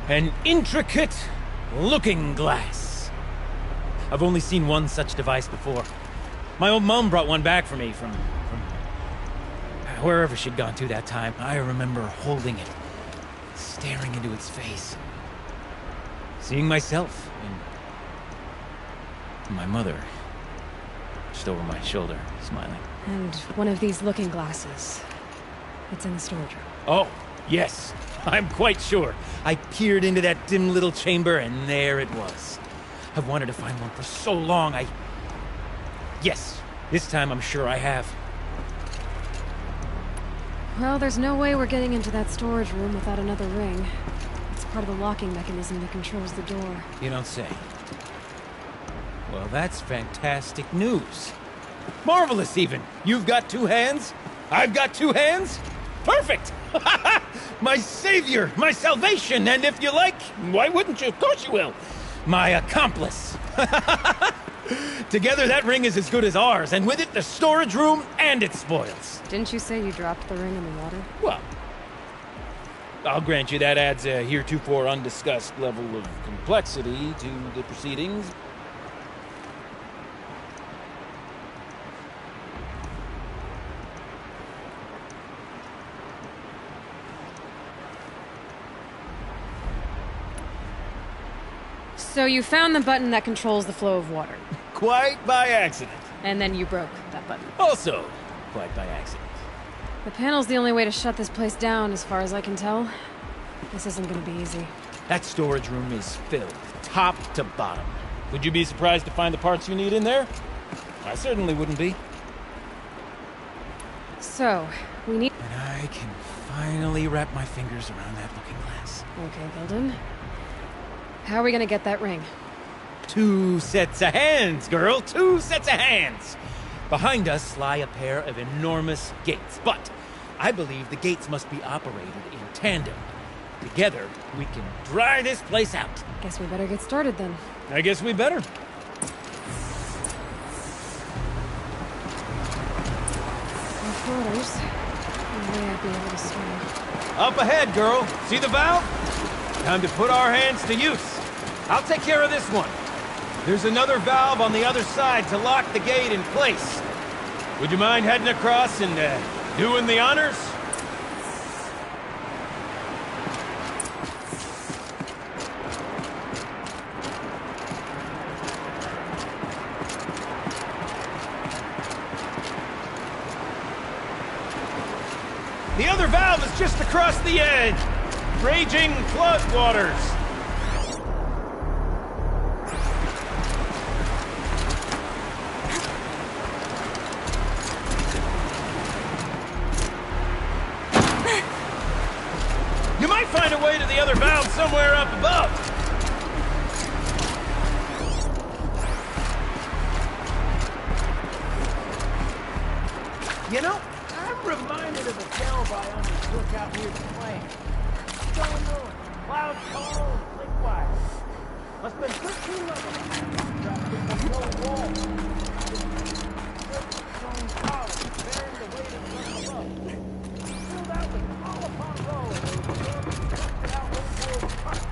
An intricate looking glass. I've only seen one such device before. My old mum brought one back for me from wherever she'd gone to that time. I remember holding it, staring into its face, seeing myself and my mother just over my shoulder, smiling. And one of these looking glasses. It's in the storage room. Oh, yes. I'm quite sure. I peered into that dim little chamber, and there it was. I've wanted to find one for so long, Yes, this time I'm sure I have. Well, there's no way we're getting into that storage room without another ring. It's part of the locking mechanism that controls the door. You don't say. Well, that's fantastic news. Marvelous, even. You've got two hands. I've got two hands. Perfect! My savior, my salvation, and if you like, why wouldn't you? Of course you will. My accomplice. Together, that ring is as good as ours, and with it, the storage room and its spoils. Didn't you say you dropped the ring in the water? Well, I'll grant you that adds a heretofore undiscussed level of complexity to the proceedings. So you found the button that controls the flow of water. Quite by accident. And then you broke that button. Also, quite by accident. The panel's the only way to shut this place down, as far as I can tell. This isn't gonna be easy. That storage room is filled, top to bottom. Would you be surprised to find the parts you need in there? I certainly wouldn't be. So, we need... And I can finally wrap my fingers around that looking glass. Okay, Gilden. How are we gonna get that ring? 2 sets of hands, girl! 2 sets of hands! Behind us lie a pair of enormous gates, but I believe the gates must be operated in tandem. Together, we can dry this place out. Guess we better get started then. I guess we better. Quarters. No way I'd be able to swim. Up ahead, girl. See the valve? Time to put our hands to use. I'll take care of this one. There's another valve on the other side to lock the gate in place. Would you mind heading across and doing the honors? The other valve is just across the edge. Raging floodwaters. You might find a way to the other valve somewhere up above. You know, I'm reminded of a tale by undertook out here to play. Going north, cloud tall and click wide. Must have been too long trapped in the low wall. Stone towers bearing the weight of the above. Filled out with row upon row of those constructed out old trucks.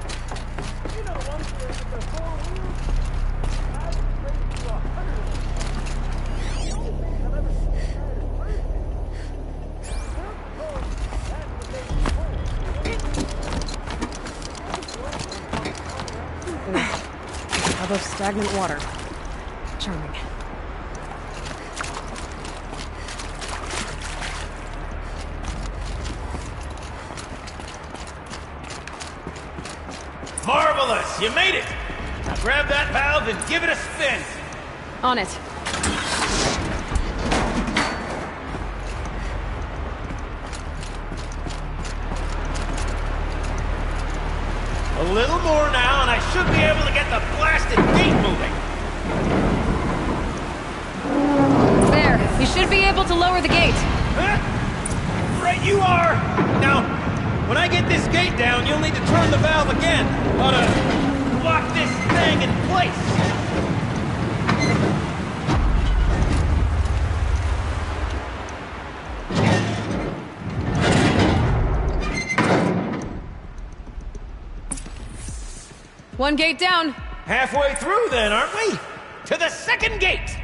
You know, ones with their 4 wheels. I've raised to 100 of them. above stagnant water. Charming. Marvelous! You made it! Now grab that valve and give it a spin! On it. A little more now, and I should be able to get the blasted gate moving! There! You should be able to lower the gate! Huh? Right you are! Now, when I get this gate down, you'll need to turn the valve again. Ought to lock this thing in place. One gate down. Halfway through then, aren't we? To the second gate!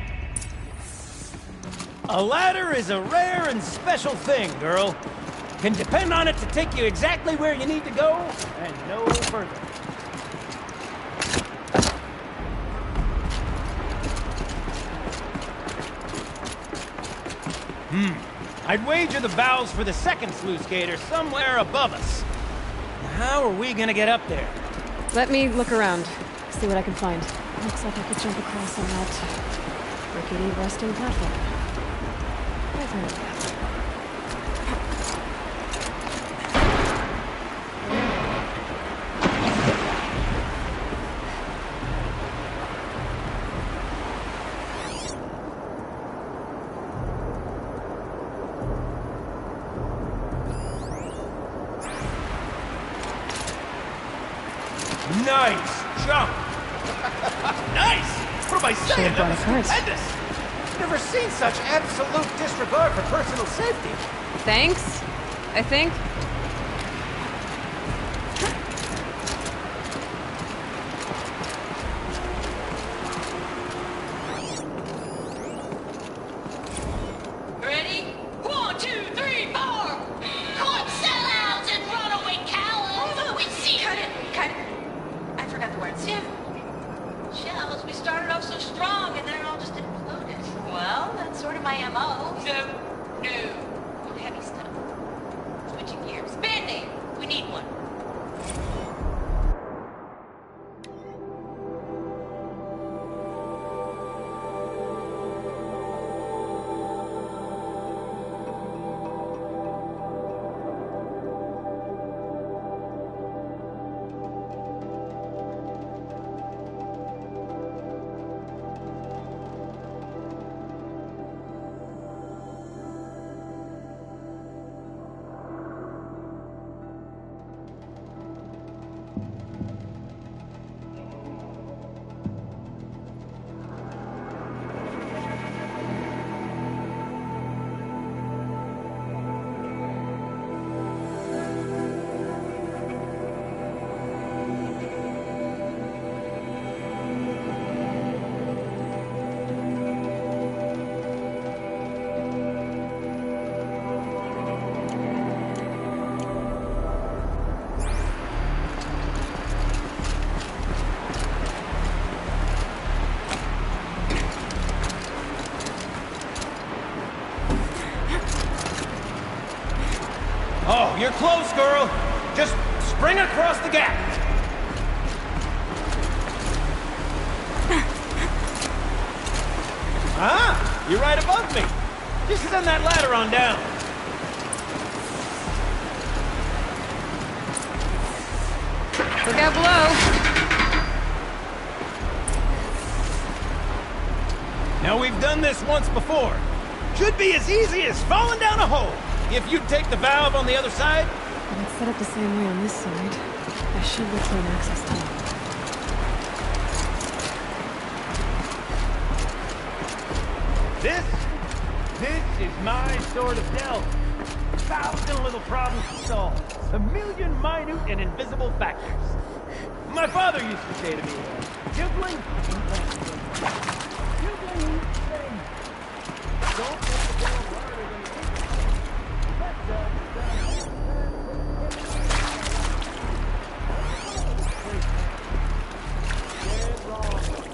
A ladder is a rare and special thing, girl. Can depend on it to take you exactly where you need to go, and no further. I'd wager the valves for the second sluice gate are somewhere above us. How are we gonna get up there? Let me look around. See what I can find. Looks like I could jump across on that rickety rusting platform. I've heard of that. Nice jump! Nice! What am I saying? That was stupendous! Never seen such absolute disregard for personal safety. Thanks, I think. Ready? 1, 2, 3, 4! Caught sellouts and runaway cowards! We see cut it! I forgot the words. Yeah. Shells, we started off so strong and then it all just imploded. Well, that's sort of my MO. No. Heavy stuff. Switching gears. Band-Aid! We need one. Oh, you're close, girl. Just spring across the gap. Ah, you're right above me. Just send that ladder on down. Look out below. Now, we've done this once before. Should be as easy as falling down a hole. If you take the valve on the other side... But it's set up the same way on this side. I should retain access to it. This is my sort of delve. 1,000 little problems to solve. A million minute and invisible factors. My father used to say to me, Jiggling each thing. Don't make the delve harder than it is. That delve is done. Dead wrong.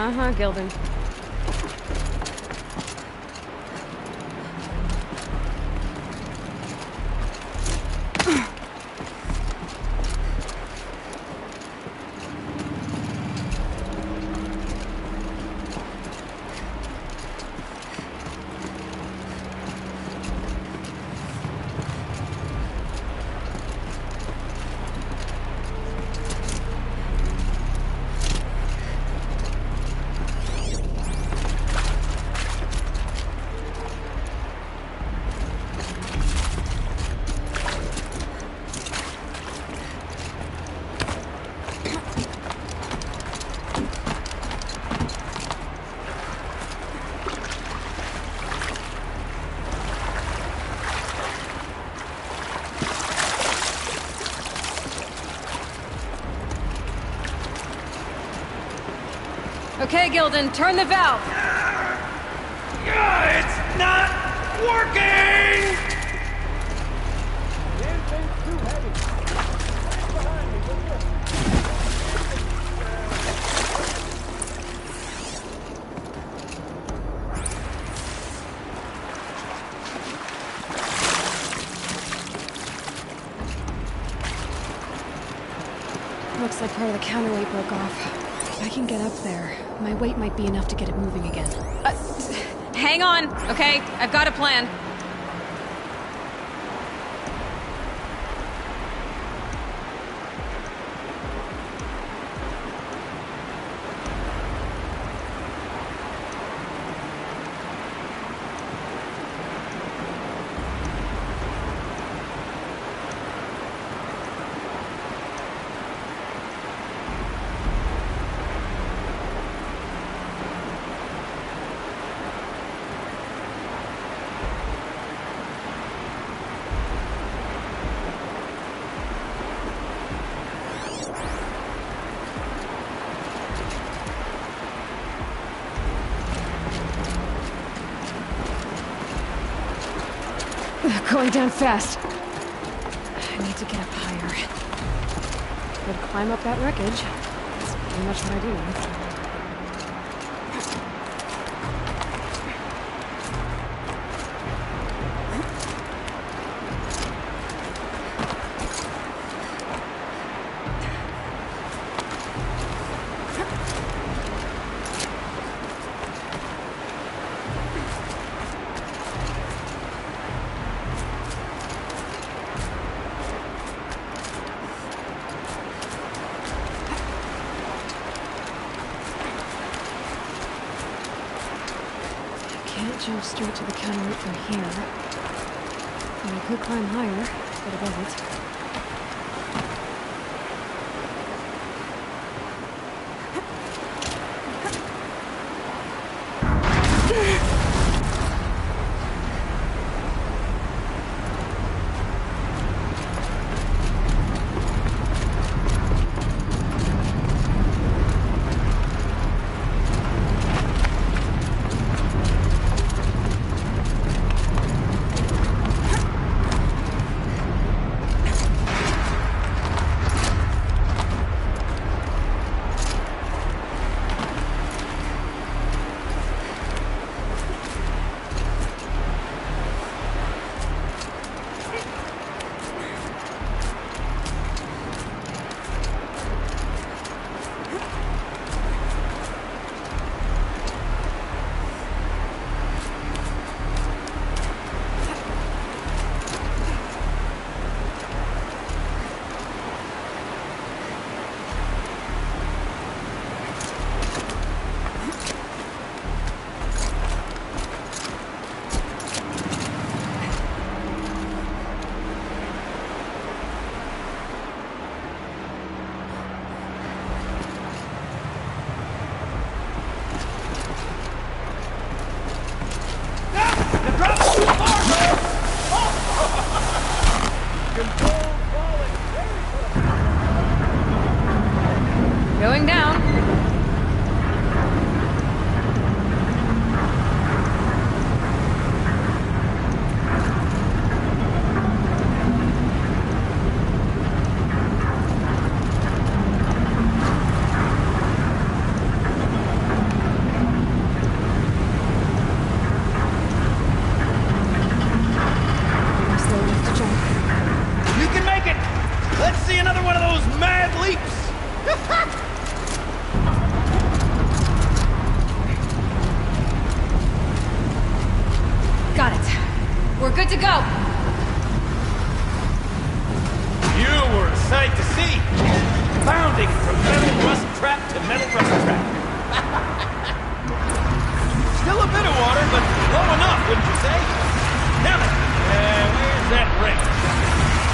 Uh-huh, Gildan. Okay, Gildan, turn the valve! It's not working! Looks like part of the counterweight broke off. If I can get up there, my weight might be enough to get it moving again. Hang on, okay? I've got a plan. Going down fast. I need to get up higher. Could climb up that wreckage. That's pretty much what I do. Jump straight to the counterweight from here. And I could climb higher, get above it. Going down. another one of those mad leaps! Got it. We're good to go. You were a sight to see. Bounding from metal rust trap to metal rust trap. Still a bit of water, but low enough, wouldn't you say? Now, where's that ring?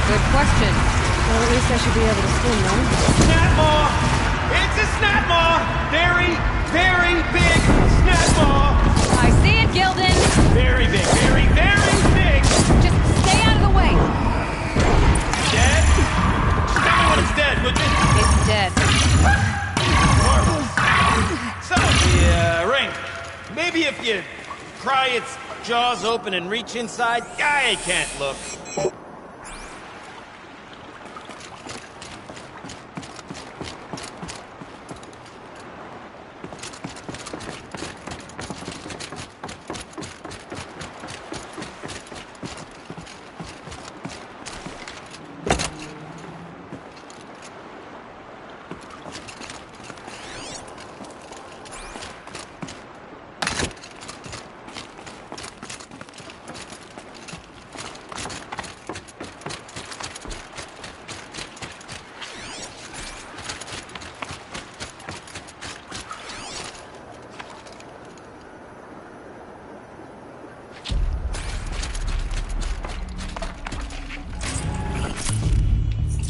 Good question. Well, at least I should be able to swim, no? Snap maw! It's a snap maw! Very, very big snap maw! I see it, Gildan! Very big, very, very big! Just stay out of the way! Dead? Tell me when it's dead, would you? It's dead. Marvelous. So, the ring. Maybe if you pry its jaws open and reach inside, I can't look.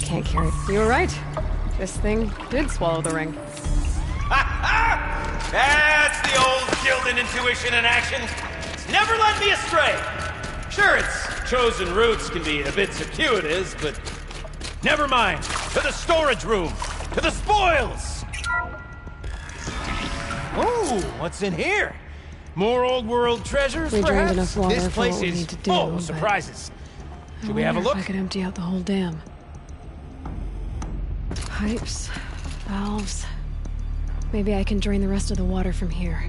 Can't carry it. You were right. This thing did swallow the ring. That's the old Gildan intuition in action. It's never led me astray. Sure, its chosen routes can be a bit circuitous, but never mind. To the storage room. To the spoils. Oh, what's in here? More old world treasures, We drained perhaps? enough water This for place what we is need to do, full of but surprises. I Should we have a wonder look? if I could empty out the whole dam. Pipes, valves. Maybe I can drain the rest of the water from here.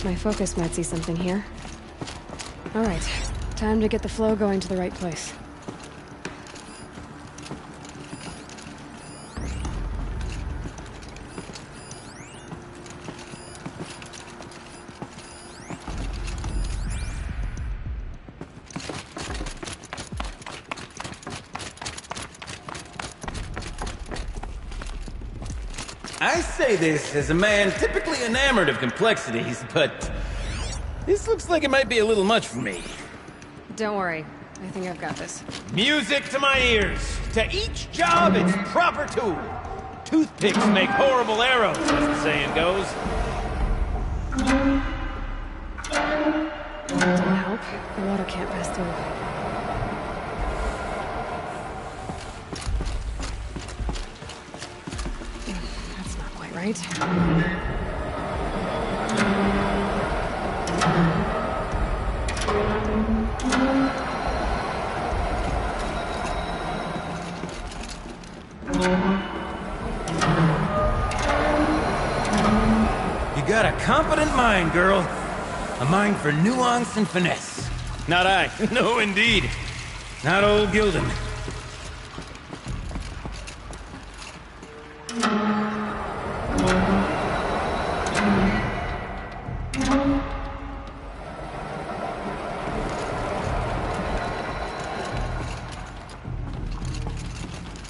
My focus might see something here. All right, time to get the flow going to the right place. I say this as a man typically enamored of complexities, but this looks like it might be a little much for me. Don't worry, I think I've got this. Music to my ears. To each job its proper tool. Toothpicks make horrible arrows, as the saying goes. Didn't help. The water can't pass through. That's not quite right. You got a confident mind, girl. A mind for nuance and finesse. Not I. No, indeed. Not old Gildan.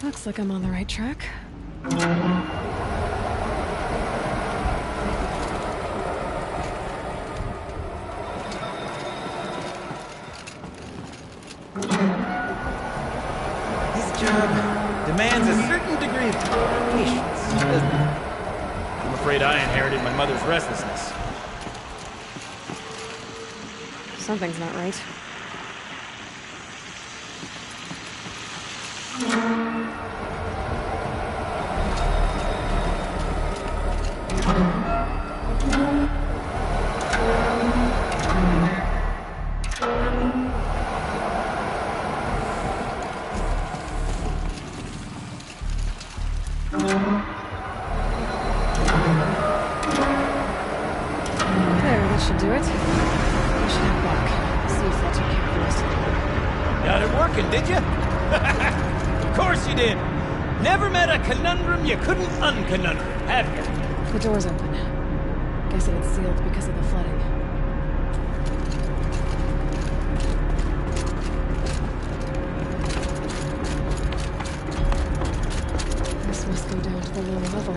Looks like I'm on the right track. This job demands a certain degree of patience, doesn't it? I'm afraid I inherited my mother's restlessness. Something's not right. There, that should do it. I should head back. See if that took care of the rest of it. Got it working, did you? Of course you did. Never met a conundrum you couldn't unconundrum, have you? The door's open. Guessing it's sealed because of the flooding. This must go down to the lower level.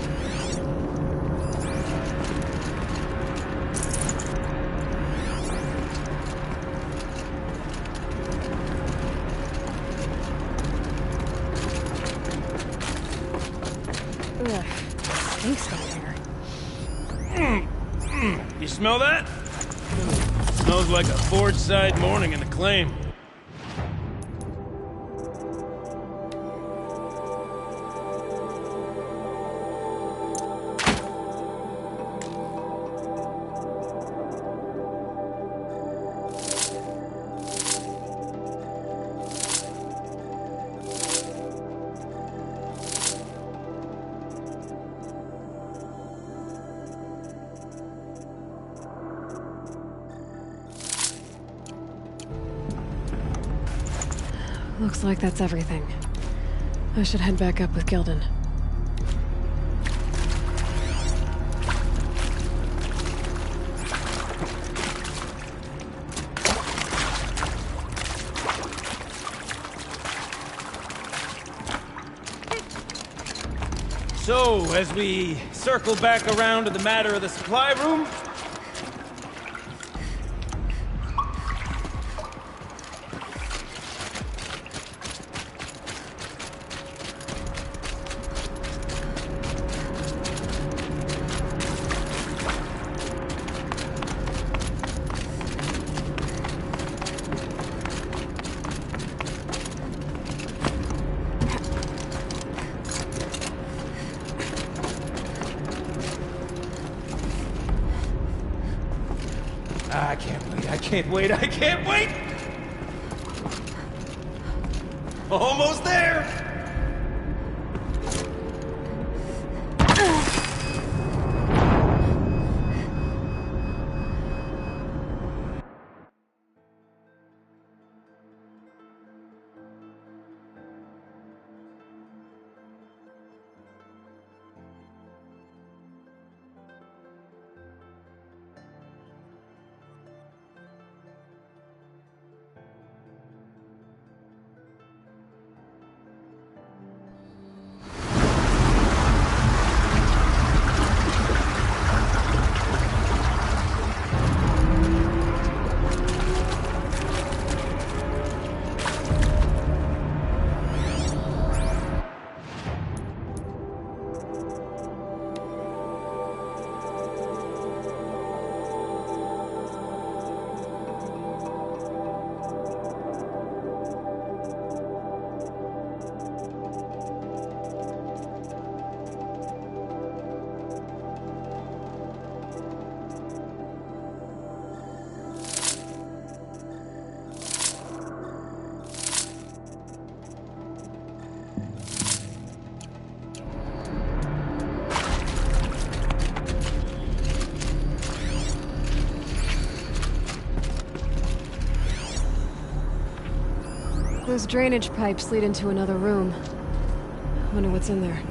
Ugh, stinks down here. You smell that? Smells like a forged side morning in the claim. Looks like that's everything. I should head back up with Gildan. So, as we circle back around to the matter of the supply room, I can't wait! Almost there! Those drainage pipes lead into another room. Wonder what's in there.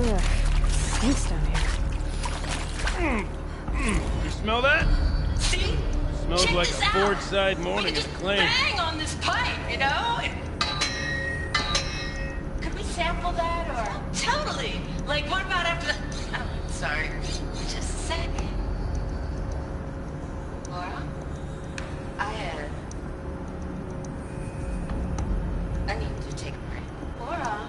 Ugh, stinks down here. You smell that? See? Smells Check like this a out. forged side morning in the claim. Bang on this pipe, you know? Could we sample that or? Totally. Like, what about after the? Oh, sorry. Just a sec. Laura, I need to take a break. Laura.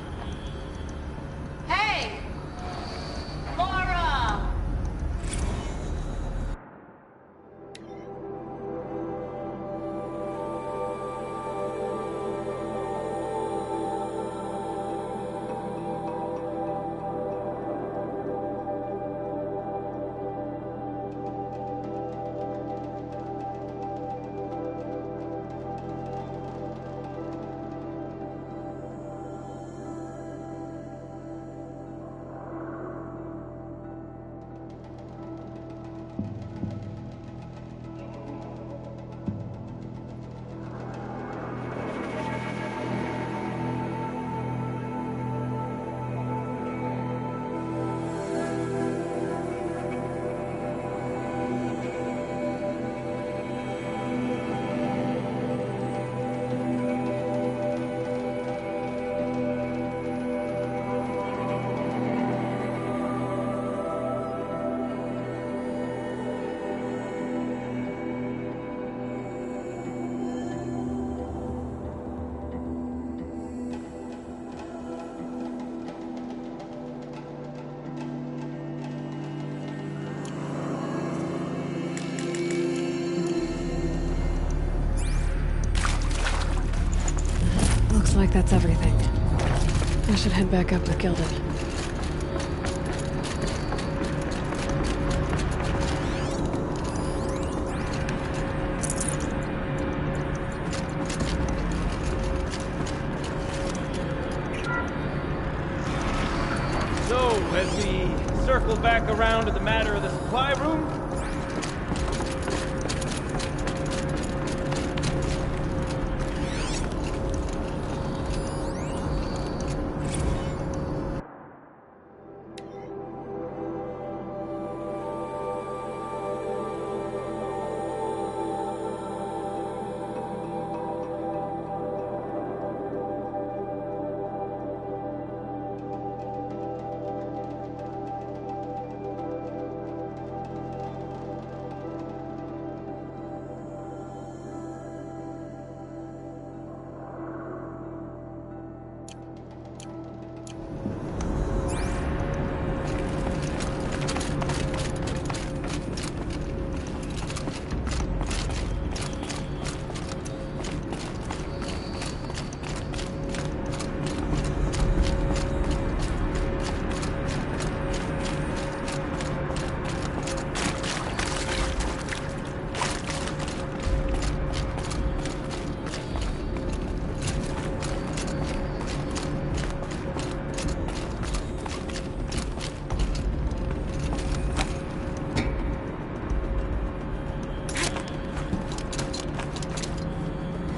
like that's everything. I should head back up with Gildan. So, as we circle back around to the matter of the supply room,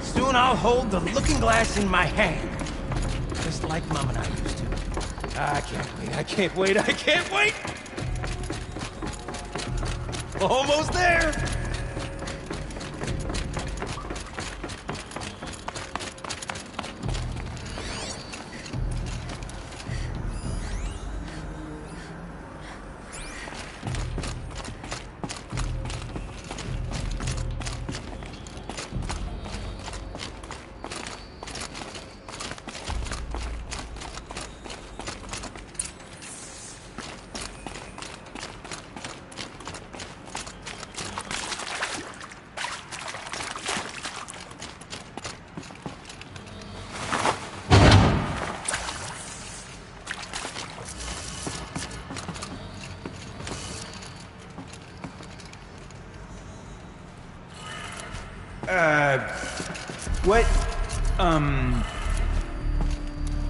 soon I'll hold the looking glass in my hand. Just like Mom and I used to. I can't wait, I can't wait, I can't wait! Almost there!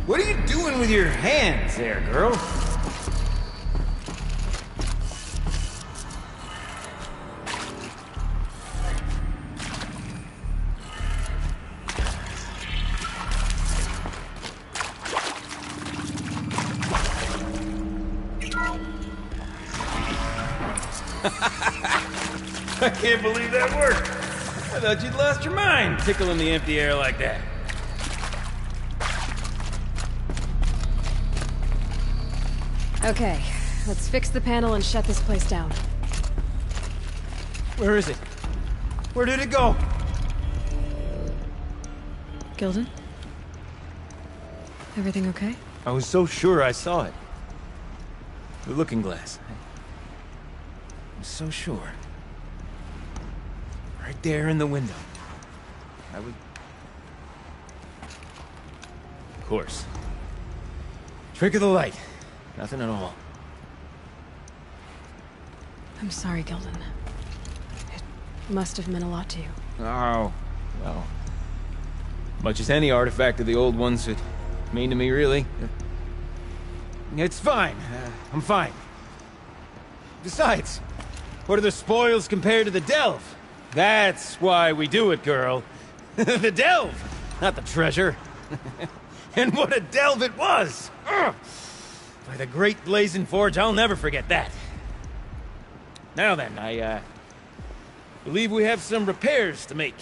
What are you doing with your hands there, girl? I can't believe that worked. I thought you'd lost your mind, tickling the empty air like that. Okay, let's fix the panel and shut this place down. Where is it? Where did it go? Gildan? Everything okay? I was so sure I saw it. The looking glass. I was so sure. Right there in the window. I would... Of course. Trick of the light. Nothing at all. I'm sorry, Gildan. It must have meant a lot to you. Oh, well. Much as any artifact of the old ones would mean to me, really. It's fine. I'm fine. Besides, what are the spoils compared to the delve? That's why we do it, girl. The delve, not the treasure. And what a delve it was! Ugh. By the great blazing forge, I'll never forget that. Now then, I believe we have some repairs to make.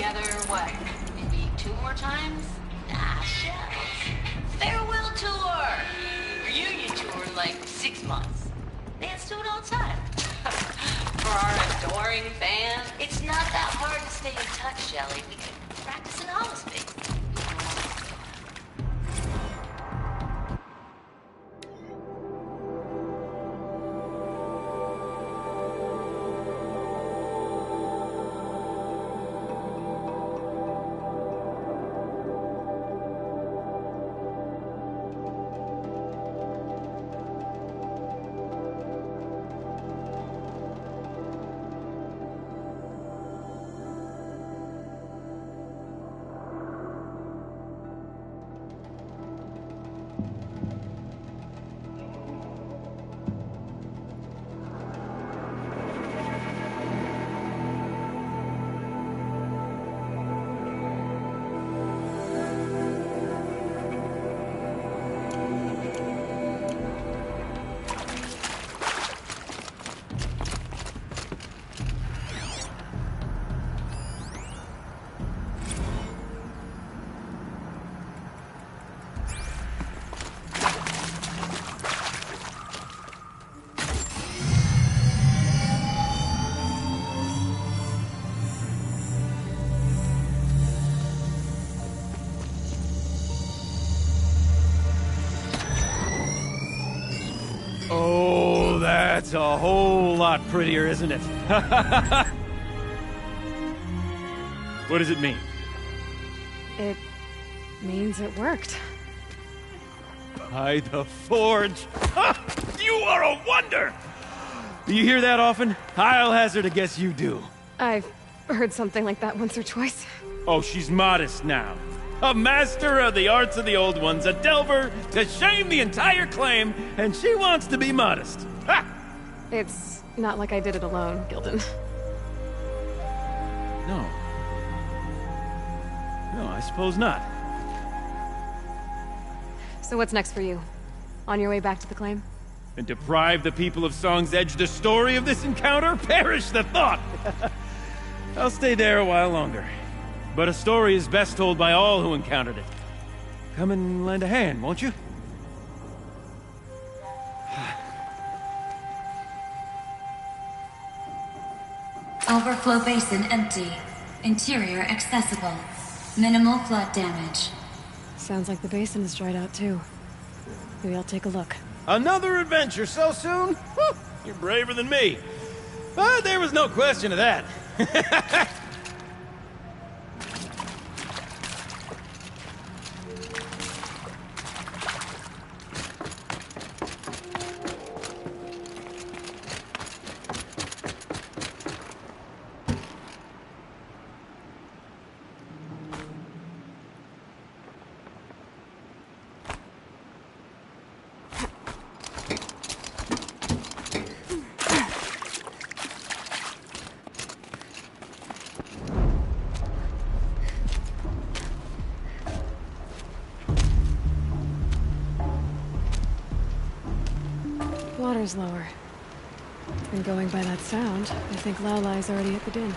together, what, maybe 2 more times? Nah, shells. Farewell tour! Reunion tour in like 6 months. Bands do it all the time. For our adoring fans, it's not that hard to stay in touch, Shelley. We could practice in holospace. That's a whole lot prettier, isn't it? What does it mean? It means it worked. By the forge! You are a wonder! Do you hear that often? I'll hazard a guess you do. I've heard something like that once or twice. Oh, she's modest now. A master of the arts of the old ones, a delver to shame the entire claim, and she wants to be modest. Ha! It's not like I did it alone, Gildan. No. No, I suppose not. So what's next for you? On your way back to the claim? And deprive the people of Song's Edge the story of this encounter? Perish the thought! I'll stay there a while longer. But a story is best told by all who encountered it. Come and lend a hand, won't you? Overflow basin empty. Interior accessible. Minimal flood damage. Sounds like the basin is dried out too. Maybe I'll take a look. Another adventure so soon? Whew, you're braver than me. But there was no question of that. Water's lower. And going by that sound, I think Laolai's already at the din.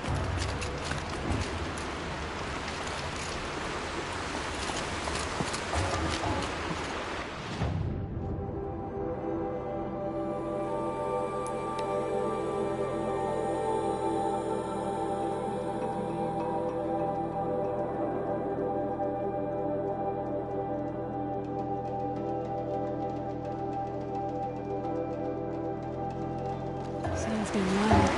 Sounds getting loud.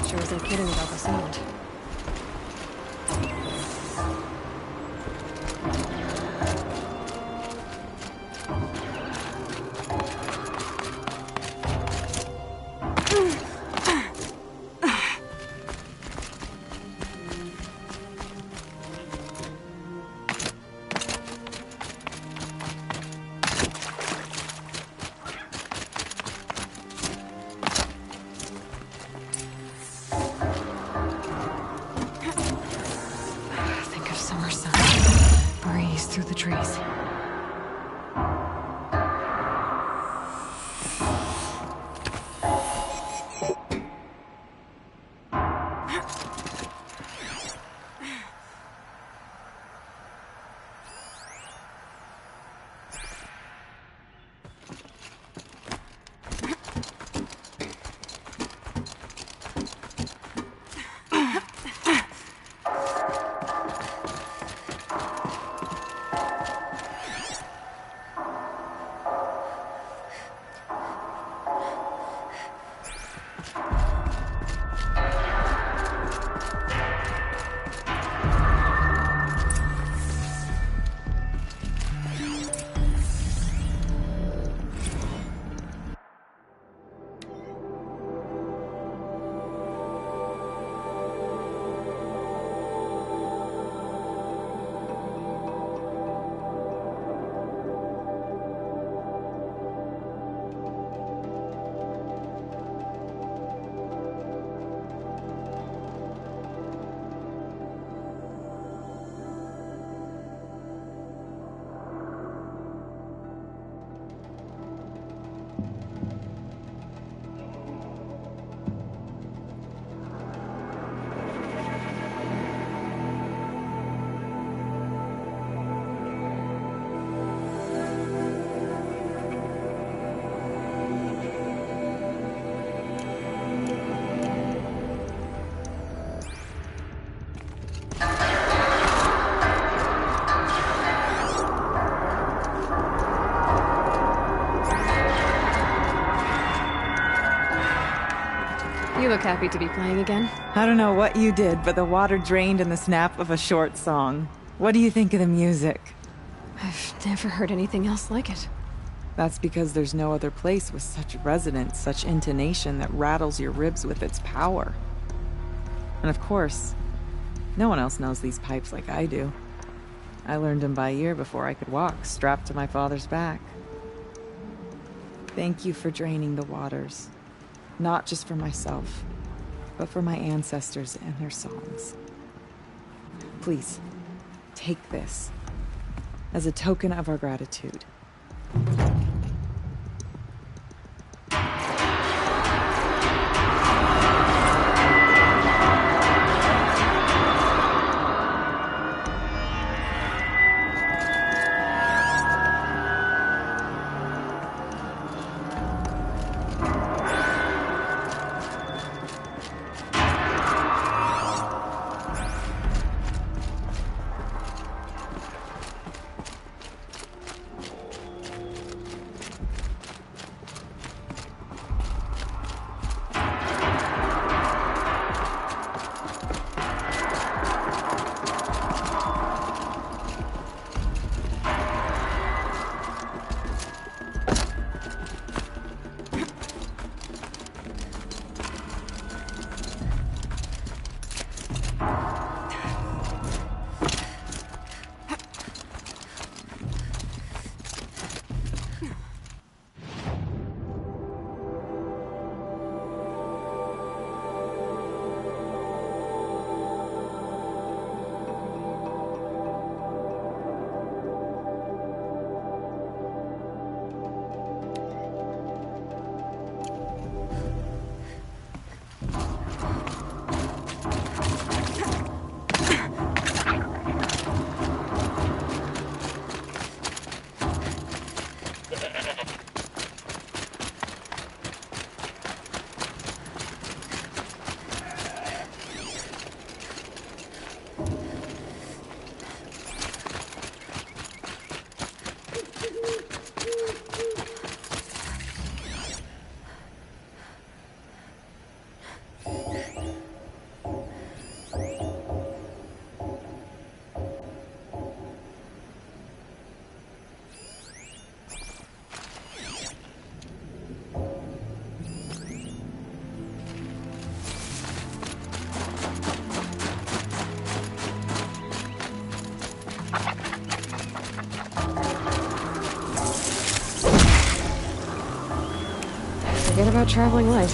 Sure isn't kidding about the sound. You look happy to be playing again. I don't know what you did, but the water drained in the snap of a short song. What do you think of the music? I've never heard anything else like it. That's because there's no other place with such resonance, such intonation that rattles your ribs with its power. And of course, no one else knows these pipes like I do. I learned them by ear before I could walk, strapped to my father's back. Thank you for draining the waters. Not just for myself, but for my ancestors and their songs. Please, take this as a token of our gratitude. Forget about traveling light.